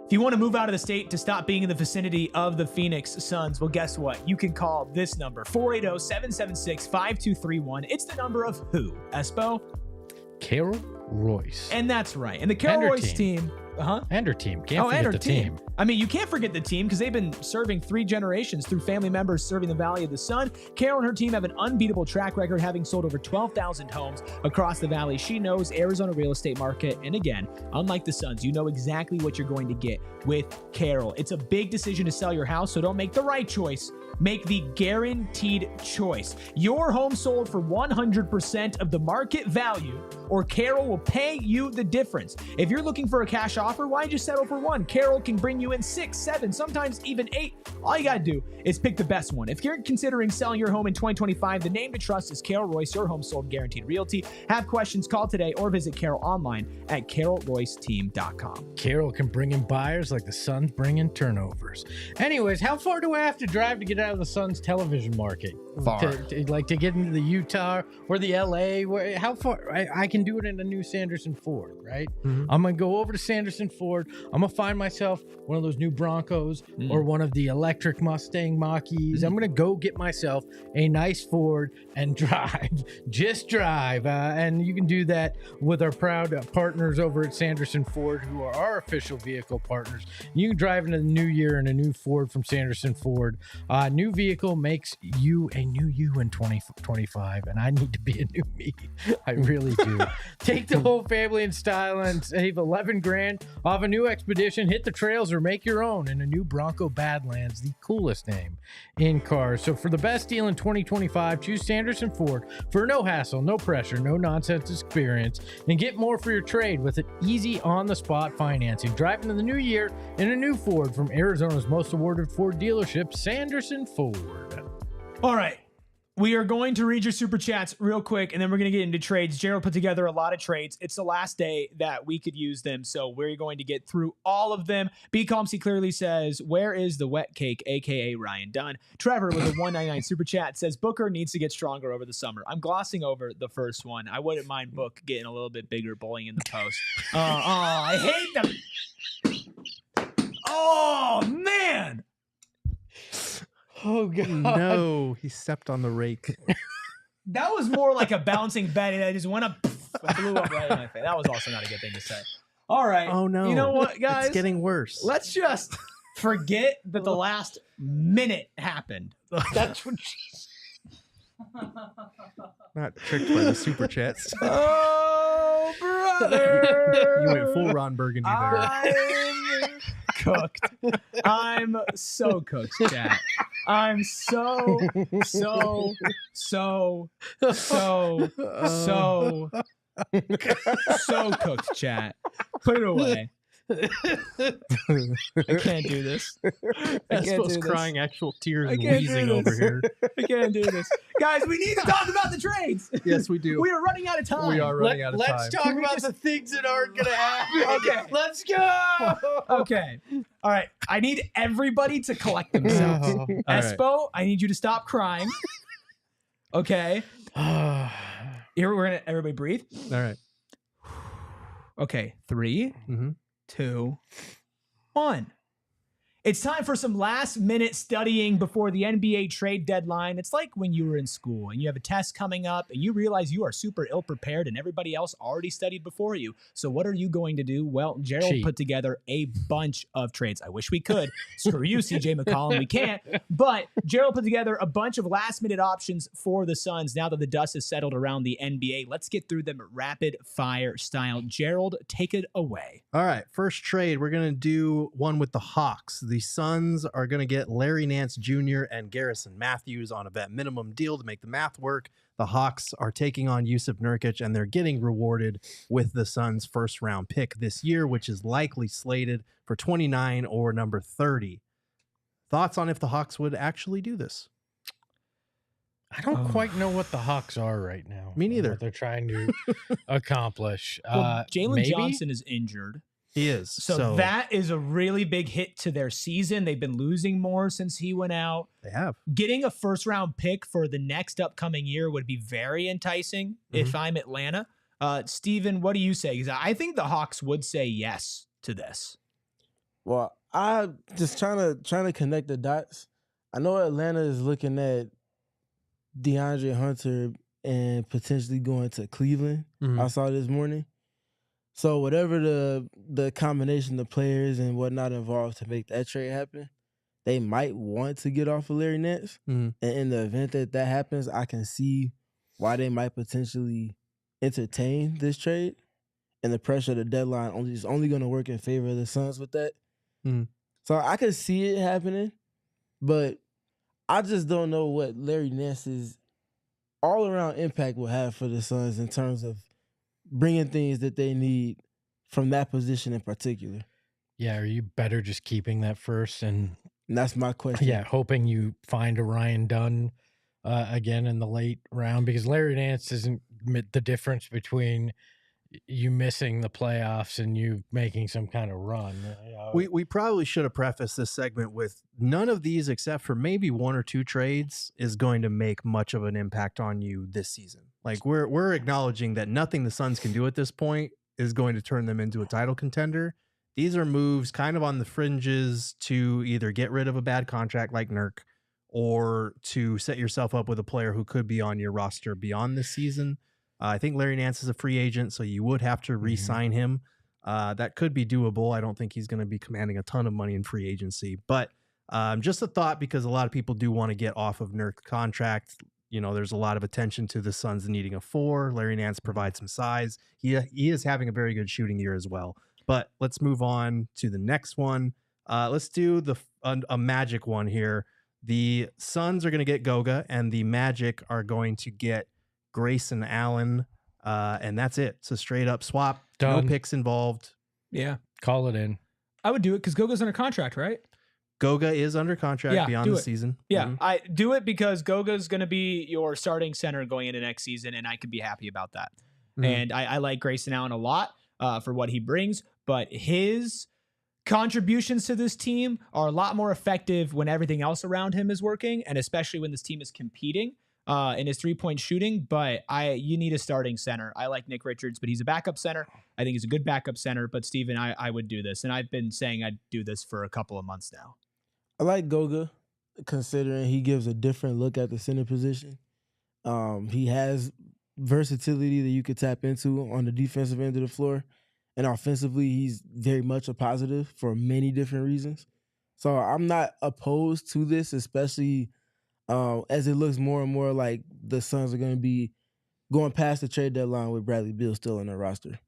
If you want to move out of the state to stop being in the vicinity of the Phoenix Suns, well, guess what? You can call this number, 480-776-5231. It's the number of who, Espo? Carol Royce. And that's right. And the Carol And her Royce team. And her team. Can't forget and her the team. I mean, you can't forget the team because they've been serving 3 generations through family members serving the Valley of the Sun. Carol and her team have an unbeatable track record, having sold over 12,000 homes across the Valley. She knows Arizona real estate market. And again, unlike the Suns, you know exactly what you're going to get with Carol. It's a big decision to sell your house, so don't make the right choice. Make the guaranteed choice. Your home sold for 100% of the market value, or Carol will pay you the difference. If you're looking for a cash offer, why just settle for one? Carol can bring you in 6, 7, sometimes even 8. All you gotta do is pick the best one. If you're considering selling your home in 2025, the name to trust is Carol Royce, your home sold guaranteed realty. Have questions, call today or visit Carol online at carolroyceteam.com. Carol can bring in buyers like the Suns bring in turnovers. Anyways, how far do I have to drive to get out of the Suns television market? Far. To get into the Utah or the LA? How far? I can do it in a new Sanderson Ford, right? Mhm. I'm going to go over to Sanderson Ford. I'm going to find myself one of those new Broncos or one of the electric Mustang Mach-E's. I'm going to go get myself a nice Ford and drive. Just drive. And you can do that with our proud partners over at Sanderson Ford, who are our official vehicle partners. You can drive into the new year in a new Ford from Sanderson Ford. New vehicle makes you a new you in 2025, and I need to be a new me. I really do. Take the whole family in style and save $11,000 off a new Expedition. Hit the trails or make your own in a new Bronco Badlands, the coolest name in cars. So for the best deal in 2025, choose Sanderson Ford for no hassle, no pressure, no nonsense experience, and get more for your trade with an easy on-the-spot financing. Drive into the new year in a new Ford from Arizona's most awarded Ford dealership, Sanderson Ford. All right. We are going to read your super chats real quick, and then we're going to get into trades. Gerald put together a lot of trades. It's the last day that we could use them, so we're going to get through all of them. B. Comsey clearly says, where is the wet cake, a.k.a. Ryan Dunn? Trevor with a 199 super chat says, Booker needs to get stronger over the summer. I'm glossing over the first one. I wouldn't mind Book getting a little bit bigger bowling in the post. I hate them. Oh, man. Oh, God. No, he stepped on the rake. That was more like a bouncing bat, and I just went up, blew up right in my face. That was also not a good thing to say. All right. Oh, no. You know what, guys? It's getting worse. Let's just forget that the last minute happened. That's what she said. Not tricked by the super chats. Oh, brother. You went full Ron Burgundy there. I'm cooked. I'm so cooked, chat. I'm so cooked, chat. Put it away. I can't do this. I can't do this. Crying actual tears I and can't do wheezing this. over here. I can't do this. Guys, we need to talk about the trades. Yes, we do. We are running out of time. We are running out of time. Let's talk about the things that aren't going to happen. Okay. Let's go. Okay. All right. I need everybody to collect themselves. All right. Espo, I need you to stop crying. Okay. Here we're gonna everybody breathe. All right. Okay. 3, Mm-hmm. 2, 1. It's time for some last minute studying before the NBA trade deadline. It's like when you were in school and you have a test coming up and you realize you are super ill prepared and everybody else already studied before you. So what are you going to do? Well, Gerald put together a bunch of trades. I wish we could. Screw you, CJ McCollum. We can't. But Gerald put together a bunch of last minute options for the Suns now that the dust has settled around the NBA. Let's get through them rapid fire style. Gerald, take it away. All right. First trade, we're going to do one with the Hawks. The Suns are going to get Larry Nance Jr. and Garrison Matthews on a vet minimum deal to make the math work. The Hawks are taking on Yusuf Nurkic, and they're getting rewarded with the Suns' first round pick this year, which is likely slated for 29 or number 30. Thoughts on if the Hawks would actually do this? I don't quite know what the Hawks are right now. Me neither. What they're trying to accomplish. Well, Jalen maybe? Johnson is injured. He is. So that is a really big hit to their season. They've been losing more since he went out. They have. Getting a first round pick for the next upcoming year would be very enticing if I'm Atlanta. Steven, what do you say? 'Cause I think the Hawks would say yes to this. Well, I just trying to connect the dots. I know Atlanta is looking at DeAndre Hunter and potentially going to Cleveland. I saw this morning. So whatever the combination of players and whatnot involved to make that trade happen, they might want to get off of Larry Nance. And in the event that happens, I can see why they might potentially entertain this trade. And the pressure of the deadline is only going to work in favor of the Suns with that. So I could see it happening, but I just don't know what Larry Nance's all-around impact will have for the Suns in terms of bringing things that they need from that position in particular. Yeah, are you better just keeping that first and that's my question. Yeah, hoping you find a Ryan Dunn again in the late round, because Larry Nance isn't the difference between you missing the playoffs and you making some kind of run. You know? We probably should have prefaced this segment with none of these, except for maybe one or two trades, is going to make much of an impact on you this season. Like we're acknowledging that nothing the Suns can do at this point is going to turn them into a title contender. These are moves kind of on the fringes to either get rid of a bad contract like Nurk or to set yourself up with a player who could be on your roster beyond this season. I think Larry Nance is a free agent, so you would have to re-sign him. That could be doable. I don't think he's going to be commanding a ton of money in free agency, but just a thought, because a lot of people do want to get off of Nurk's contract. You know, there's a lot of attention to the Suns needing a 4. Larry Nance provides some size. He is having a very good shooting year as well. But let's move on to the next one. Let's do a Magic one here. The Suns are going to get Goga, and the Magic are going to get Grayson Allen, and that's it. It's a straight up swap. Done. No picks involved. Yeah. Call it in. I would do it because Goga's under contract, right? Goga is under contract beyond the season. Yeah, I do it because Goga's going to be your starting center going into next season, and I could be happy about that. And I like Grayson Allen a lot for what he brings, but his contributions to this team are a lot more effective when everything else around him is working, and especially when this team is competing in his three-point shooting. But you need a starting center. I like Nick Richards, but he's a backup center. I think he's a good backup center. But Steven, I would do this, and I've been saying I'd do this for a couple of months now. I like Goga, considering he gives a different look at the center position. He has versatility that you could tap into on the defensive end of the floor. And offensively, he's very much a positive for many different reasons. So I'm not opposed to this, especially as it looks more and more like the Suns are going to be going past the trade deadline with Bradley Beal still on their roster.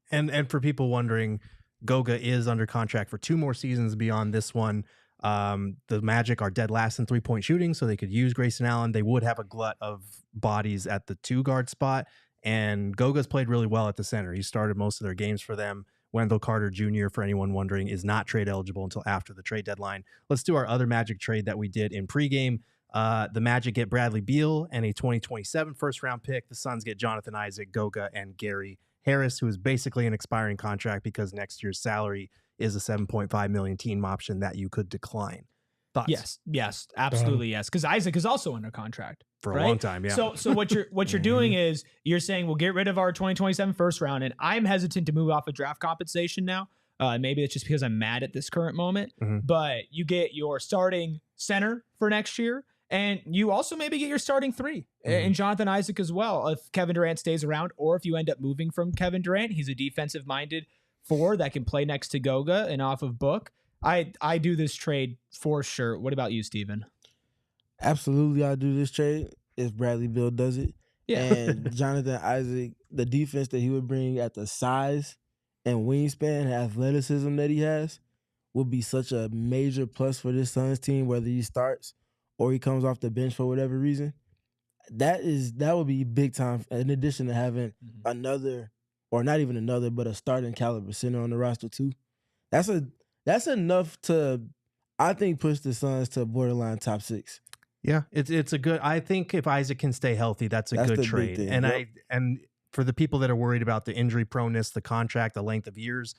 And for people wondering, Goga is under contract for 2 more seasons beyond this one. The Magic are dead last in three-point shooting, so they could use Grayson Allen. They would have a glut of bodies at the 2-guard spot. And Goga's played really well at the center. He started most of their games for them. Wendell Carter Jr., for anyone wondering, is not trade eligible until after the trade deadline. Let's do our other Magic trade that we did in pregame. The Magic get Bradley Beal and a 2027 first-round pick. The Suns get Jonathan Isaac, Goga, and Gary Harris, who is basically an expiring contract because next year's salary is a $7.5 million team option that you could decline. Thoughts? Yes, absolutely yes. Because Isaac is also under contract for a long time. Yeah. So what you're doing is you're saying we'll get rid of our 2027 first round, and I'm hesitant to move off of draft compensation now. Maybe it's just because I'm mad at this current moment. But you get your starting center for next year, and you also maybe get your starting 3 and Jonathan Isaac as well. If Kevin Durant stays around, or if you end up moving from Kevin Durant, he's a defensive minded 4 that can play next to Goga and off of Book. I do this trade for sure. What about you, Steven? Absolutely, I'll do this trade if Bradley Beal does it. Yeah. And Jonathan Isaac, the defense that he would bring at the size and wingspan and athleticism that he has would be such a major plus for this Suns team, whether he starts or he comes off the bench for whatever reason. That would be big time, in addition to having another, or not even another, but a starting caliber center on the roster too. That's enough to, I think, push the Suns to borderline top 6. Yeah, it's a good. I think if Isaac can stay healthy, that's a good trade. And and for the people that are worried about the injury proneness, the contract, the length of years,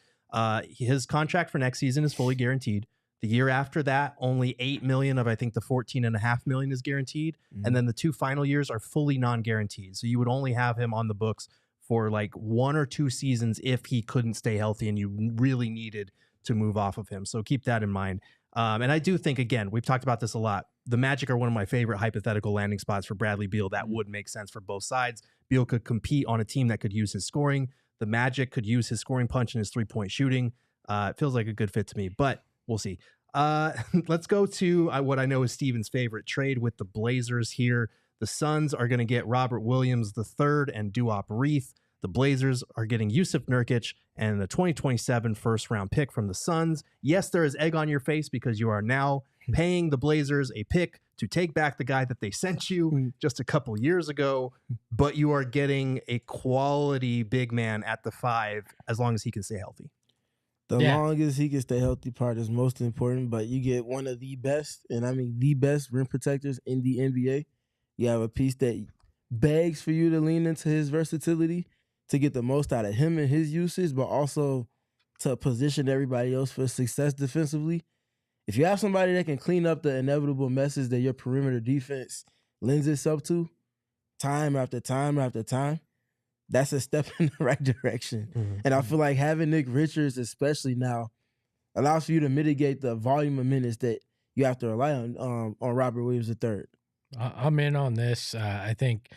his contract for next season is fully guaranteed. The year after that, only $8 million of I think the $14.5 million is guaranteed, and then the 2 final years are fully non-guaranteed. So you would only have him on the books for like 1 or 2 seasons if he couldn't stay healthy and you really needed to move off of him. So keep that in mind. And I do think, again, we've talked about this a lot. The Magic are one of my favorite hypothetical landing spots for Bradley Beal. That would make sense for both sides. Beal could compete on a team that could use his scoring. The Magic could use his scoring punch and his 3-point shooting. It feels like a good fit to me, but we'll see. Let's go to what I know is Steven's favorite trade with the Blazers here. The Suns are going to get Robert Williams III and Duop Reith. The Blazers are getting Yusuf Nurkic and the 2027 first-round pick from the Suns. Yes, there is egg on your face because you are now paying the Blazers a pick to take back the guy that they sent you just a couple years ago, but you are getting a quality big man at the 5 as long as he can stay healthy. The longest he can stay healthy part is most important, but you get one of the best, and I mean the best rim protectors in the NBA. You have a piece that begs for you to lean into his versatility to get the most out of him and his uses, but also to position everybody else for success defensively. If you have somebody that can clean up the inevitable messes that your perimeter defense lends itself to time after time after time, that's a step in the right direction. And I feel like having Nick Richards, especially now, allows for you to mitigate the volume of minutes that you have to rely on Robert Williams III. I'm in on this. I think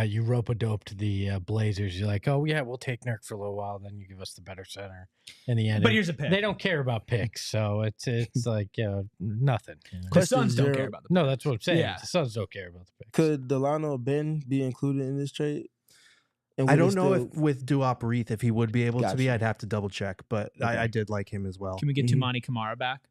you rope-a-dope to the Blazers. You're like, oh, yeah, we'll take Nurk for a little while. Then you give us the better center in the end. But here's a pick. They don't care about picks, so it's like nothing. You know? The Suns don't care about the picks. No, that's what I'm saying. Yeah. The Suns don't care about the picks. Could Delano Ben be included in this trade? And I don't know if with Duop Reith, if he would be able to be. Gotcha. I'd have to double check, but I did like him as well. Can we get Tumani Kamara back?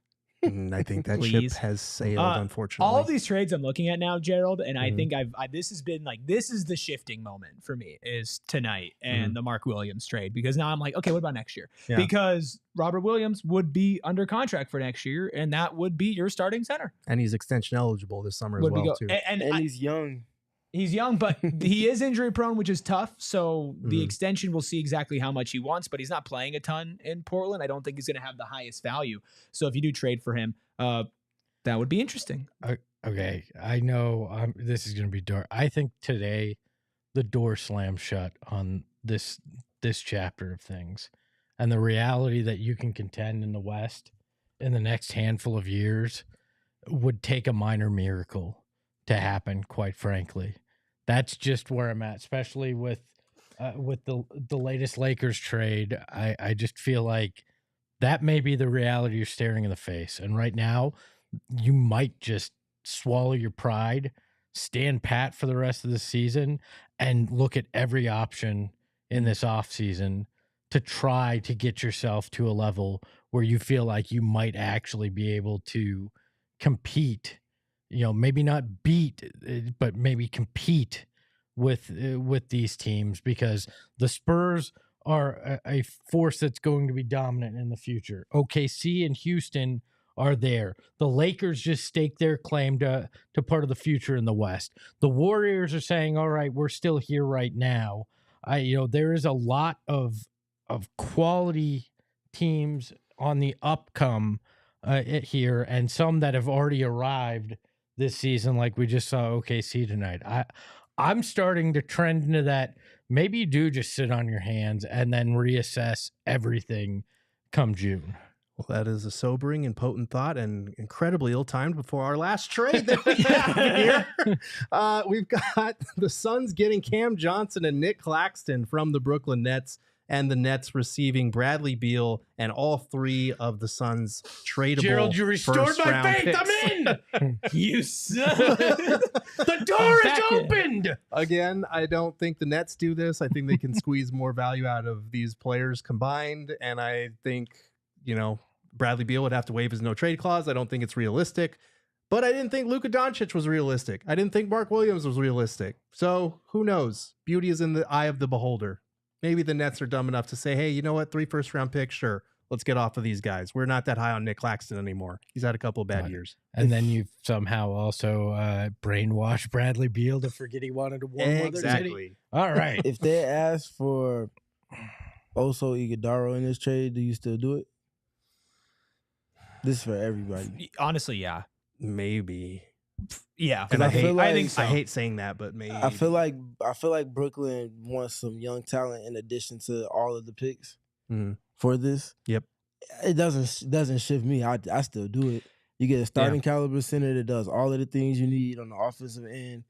I think that Please. ship has sailed, unfortunately. All of these trades I'm looking at now, Gerald, and I think this has been like, this is the shifting moment for me is tonight and the Mark Williams trade, because now I'm like, okay, what about next year? Yeah. Because Robert Williams would be under contract for next year, and that would be your starting center. And he's extension eligible this summer as Would well, too. And he's young. He's young, but he is injury prone, which is tough. So the extension, we'll see exactly how much he wants, but he's not playing a ton in Portland. I don't think he's going to have the highest value. So if you do trade for him, that would be interesting. Okay, I know this is going to be dark. I think today the door slammed shut on this chapter of things, and the reality that you can contend in the West in the next handful of years would take a minor miracle to happen, quite frankly. That's just where I'm at, especially with the latest Lakers trade. I just feel like that may be the reality you're staring in the face. And right now, you might just swallow your pride, stand pat for the rest of the season, and look at every option in this offseason to try to get yourself to a level where you feel like you might actually be able to compete. Maybe not beat, but maybe compete with these teams, because the Spurs are a force that's going to be dominant in the future. OKC and Houston are there. The Lakers just stake their claim to part of the future in the West. The Warriors are saying, all right, we're still here right now. There is a lot of quality teams on the upcome here, and some that have already arrived this season, like we just saw OKC tonight. I'm starting to trend into that. Maybe you do just sit on your hands and then reassess everything come June. Well, that is a sobering and potent thought, and incredibly ill-timed before our last trade that we have here. We've got the Suns getting Cam Johnson and Nick Claxton from the Brooklyn Nets, and the Nets receiving Bradley Beal and all three of the Suns tradable. Gerald, you restored my faith. Picks. I'm in. You son. The door is opened. Again, I don't think the Nets do this. I think they can squeeze more value out of these players combined, and I think, Bradley Beal would have to waive his no trade clause. I don't think it's realistic, but I didn't think Luka Doncic was realistic. I didn't think Mark Williams was realistic. So who knows? Beauty is in the eye of the beholder. Maybe the Nets are dumb enough to say, hey, you know what? 3 first-round picks, sure. Let's get off of these guys. We're not that high on Nick Claxton anymore. He's had a couple of bad years. And then you've somehow also brainwashed Bradley Beal to forget he wanted to warm weather. Exactly. All right. If they ask for Oso Iguodala in this trade, do you still do it? This is for everybody. Honestly, yeah. Maybe. Yeah. And I think so. I hate saying that, but maybe. I feel like Brooklyn wants some young talent in addition to all of the picks for this. Yep. It doesn't shift me. I still do it. You get a starting caliber center that does all of the things you need on the offensive end,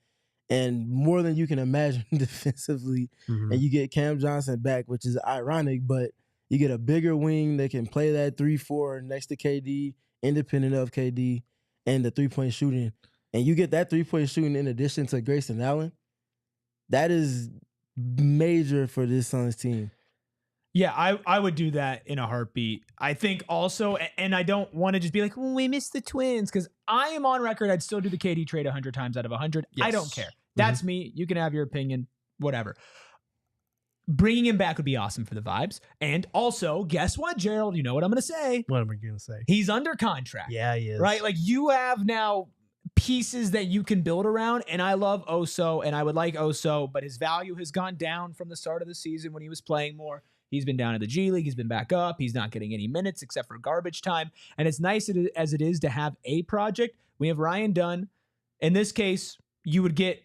and more than you can imagine defensively. And you get Cam Johnson back, which is ironic, but you get a bigger wing that can play that 3-4 next to KD, independent of KD, and the 3-point shooting. And you get that 3-point shooting in addition to Grayson Allen. That is major for this Suns team. Yeah, I would do that in a heartbeat. I think also, and I don't want to just be like, well, we missed the Twins, because I am on record, I'd still do the KD trade 100 times out of 100. Yes. I don't care. That's me. You can have your opinion, whatever. Bringing him back would be awesome for the vibes. And also, guess what, Gerald? You know what I'm going to say. What am I going to say? He's under contract. Yeah, he is. Right? Like, you have now pieces that you can build around, and I love Oso, and I would like Oso, but his value has gone down from the start of the season when he was playing more. He's been down in the G League. He's been back up. He's not getting any minutes except for garbage time. And it's nice as it is to have a project. We have Ryan Dunn. In this case, you would get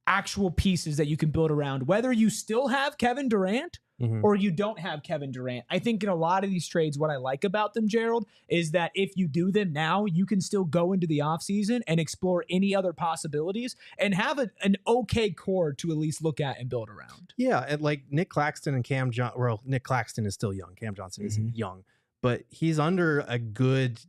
actual pieces that you can build around, whether you still have Kevin Durant or you don't have Kevin Durant. I think in a lot of these trades, what I like about them, Gerald, is that if you do them now, you can still go into the offseason and explore any other possibilities and have an okay core to at least look at and build around. Yeah, and like Nick Claxton and Cam Johnson. Well, Nick Claxton is still young. Cam Johnson isn't young, but he's under a good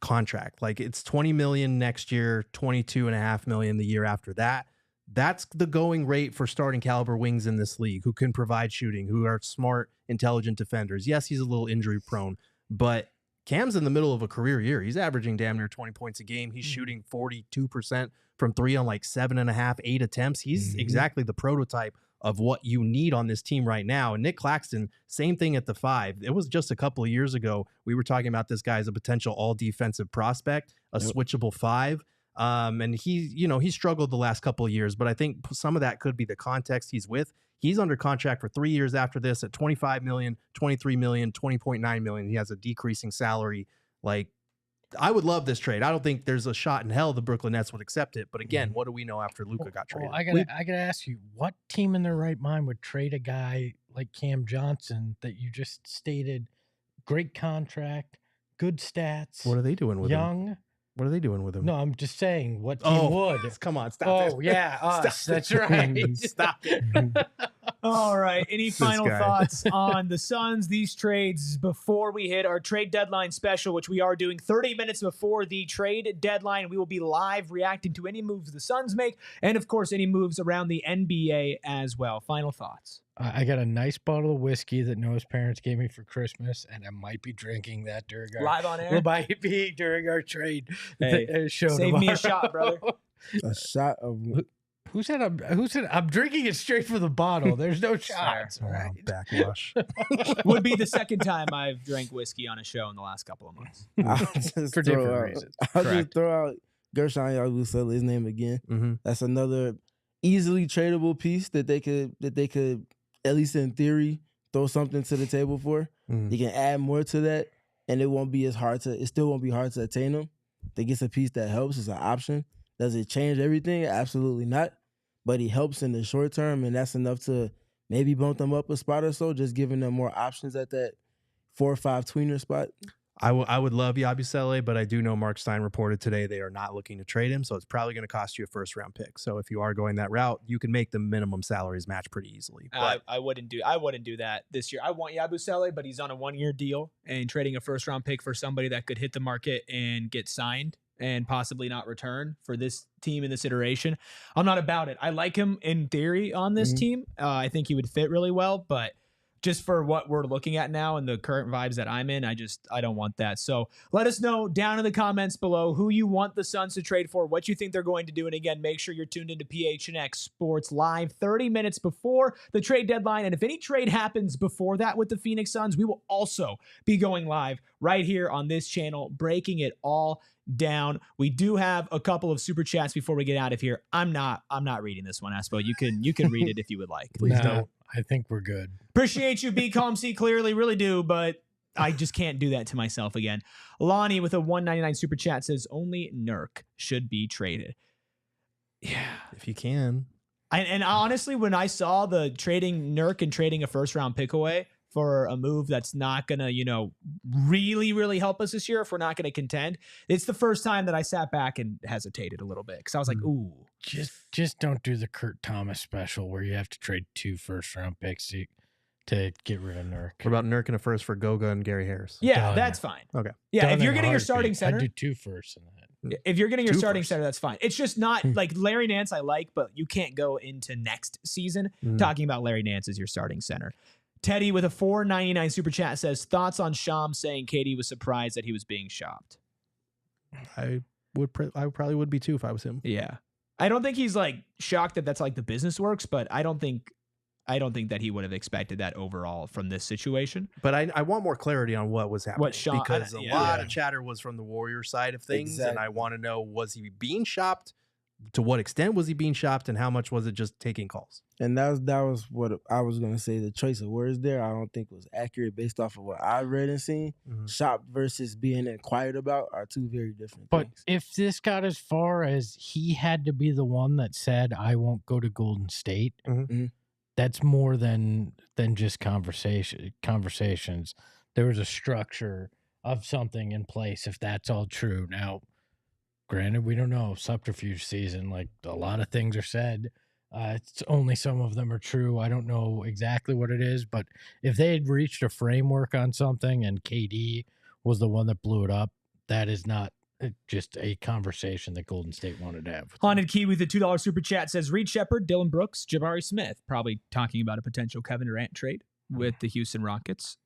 contract. Like, it's $20 million next year, $22.5 million the year after that. That's the going rate for starting caliber wings in this league who can provide shooting, who are smart, intelligent defenders. Yes, he's a little injury prone, but Cam's in the middle of a career year. He's averaging damn near 20 points a game. He's shooting 42% from 3 on like 7.5, 8 attempts. He's exactly the prototype of what you need on this team right now. And Nick Claxton, same thing at the 5. It was just a couple of years ago. We were talking about this guy as a potential all defensive prospect, a switchable 5. And he struggled the last couple of years, but I think some of that could be the context he's with. He's under contract for 3 years after this at $25 million, $23 million, $20.9 million. He has a decreasing salary. Like, I would love this trade. I don't think there's a shot in hell the Brooklyn Nets would accept it. But again, what do we know after Luka got traded? I gotta ask you, what team in their right mind would trade a guy like Cam Johnson that you just stated? Great contract, good stats. What are they doing with him? Young. What are they doing with him? No, I'm just saying what team would. Come on, stop it. Oh, yeah, us. That's right. Stop it. All right. Any final thoughts on the Suns, these trades before we hit our trade deadline special, which we are doing 30 minutes before the trade deadline? We will be live reacting to any moves the Suns make and, of course, any moves around the NBA as well. Final thoughts. I got a nice bottle of whiskey that Noah's parents gave me for Christmas, and I might be drinking that during our live on air. It might be during our trade show. Save tomorrow. me a shot, brother. A shot of Who said I'm drinking it straight from the bottle? There's no shots. Right. Backwash. Would be the second time I've drank whiskey on a show in the last couple of months. For different reasons. I'll just throw out Gershon Yabusele, his name again. That's another easily tradable piece that they could at least in theory throw something to the table for. You can add more to that, and it still won't be hard to attain them. They get a piece that helps. It's an option. Does it change everything? Absolutely not. But he helps in the short term, and that's enough to maybe bump them up a spot or so, just giving them more options at that 4 or 5 tweener spot. I would love Yabusele, but I do know Mark Stein reported today they are not looking to trade him, so it's probably going to cost you a first-round pick. So if you are going that route, you can make the minimum salaries match pretty easily. But I wouldn't do that this year. I want Yabusele, but he's on a 1-year deal, and trading a first-round pick for somebody that could hit the market and get signed and possibly not return for this team in this iteration, I'm not about it. I like him in theory on this team. I think he would fit really well, but just for what we're looking at now and the current vibes that I'm in, I don't want that. So let us know down in the comments below who you want the Suns to trade for, what you think they're going to do. And again, make sure you're tuned into PHNX Sports Live 30 minutes before the trade deadline. And if any trade happens before that with the Phoenix Suns, we will also be going live right here on this channel, breaking it all down. We do have a couple of super chats before we get out of here. I'm not reading this one, Espo. You can read it if you would like. Please don't. I think we're good. Appreciate you, Be Calm, See Clearly, really do, but I just can't do that to myself again. Lonnie with a $1.99 super chat says only Nurk should be traded. Yeah, if you can. And honestly, when I saw the trading Nurk and trading a first-round pick away for a move that's not going to, really, really help us this year if we're not going to contend, it's the first time that I sat back and hesitated a little bit because I was like, ooh. Just don't do the Kurt Thomas special where you have to trade 2 first-round picks to get rid of Nurk. What about Nurk and a first for Goga and Gary Harris? Yeah, that's fine. Okay. Yeah, if you're getting your starting center. I'd do 2 firsts in that. If you're getting your starting center, that's fine. It's just not like Larry Nance I like, but you can't go into next season talking about Larry Nance as your starting center. Teddy with a $4.99 super chat says, thoughts on Sham saying Katie was surprised that he was being shopped? I probably would be too if I was him. Yeah. I don't think he's like shocked that that's like the business works, but I don't think that he would have expected that overall from this situation. But I want more clarity on what was happening because a lot of chatter was from the Warrior side of things, and I want to know, was he being shopped? To what extent was he being shopped, and how much was it just taking calls? And that was what I was going to say. The choice of words there, I don't think was accurate based off of what I read and seen. Shopped versus being inquired about are 2 very different things. But if this got as far as he had to be the one that said, I won't go to Golden State, that's more than just conversations. There was a structure of something in place if that's all true. Now, granted, we don't know. Subterfuge season, like a lot of things are said. It's only some of them are true. I don't know exactly what it is, but if they had reached a framework on something and KD was the one that blew it up, that is not just a conversation that Golden State wanted to have. Haunted Key with the $2 super chat says Reed Shepard, Dylan Brooks, Jabari Smith. Probably talking about a potential Kevin Durant trade with the Houston Rockets.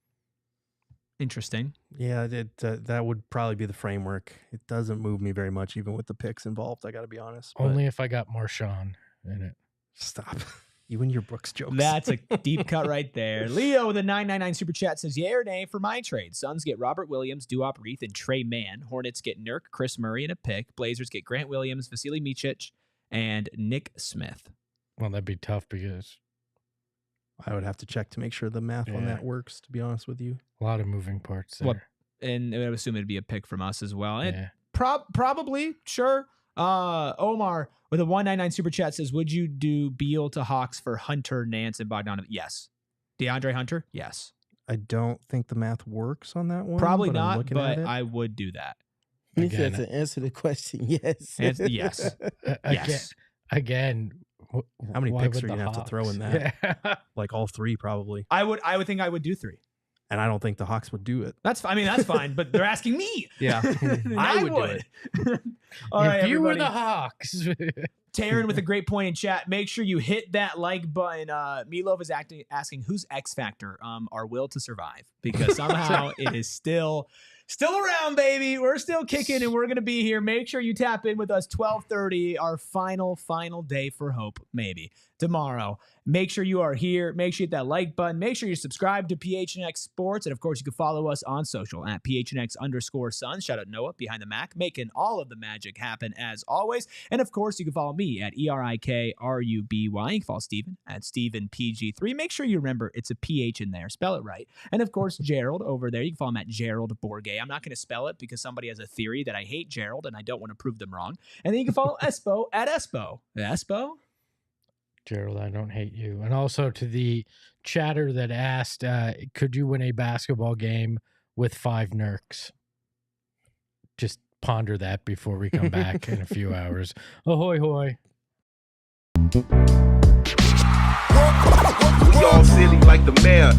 Interesting. Yeah, that would probably be the framework. It doesn't move me very much, even with the picks involved. I got to be honest. Only if I got Marshawn in it. Stop. You and your Brooks jokes. That's a deep cut right there. Leo with a $9.99 super chat says, yay or nay for my trade. Suns get Robert Williams, Duop Reith, and Trey Mann. Hornets get Nurk, Chris Murray, and a pick. Blazers get Grant Williams, Vasily Micic, and Nick Smith. Well, that'd be tough because I would have to check to make sure the math on that works, to be honest with you. A lot of moving parts there. Well, and I would assume it'd be a pick from us as well. Yeah. Probably, sure. Omar with a $1.99 super chat says, would you do Beal to Hawks for Hunter, Nance, and Bogdanovic? Yes. DeAndre Hunter? Yes. I don't think the math works on that one. Probably not, but I would do that. He said to answer the question, yes. Yes. Yes. Again, how many why picks would are you the going to have to throw in that? Yeah. Like all three, probably. I would think I would do 3. And I don't think the Hawks would do it. That's fine, but they're asking me. Yeah. I would do it. All right, if you were everybody. the Hawks. Taryn with a great point in chat. Make sure you hit that like button. Milov is asking who's X Factor? Our will to survive, because somehow it is still around, baby. We're still kicking, and we're gonna be here. Make sure you tap in with us 12:30, our final day for hope, maybe tomorrow. Make sure you are here. Make sure you hit that like button. Make sure you subscribe to PHNX Sports, and of course you can follow us on social at PHNX_Suns. Shout out Noah behind the Mac, making all of the magic happen as always. And of course you can follow me at ERIKRUBY. You can follow Steven at StevenPG3. Make sure you remember it's a PH in there. Spell it right. And of course Gerald over there. You can follow him at Gerald Bourget. I'm not going to spell it because somebody has a theory that I hate Gerald and I don't want to prove them wrong. And then you can follow Espo at Espo. Espo? Gerald, I don't hate you. And also to the chatter that asked, could you win a basketball game with 5 Nurks? Just ponder that before we come back in a few hours. Ahoy, hoy. We all silly like the mayor.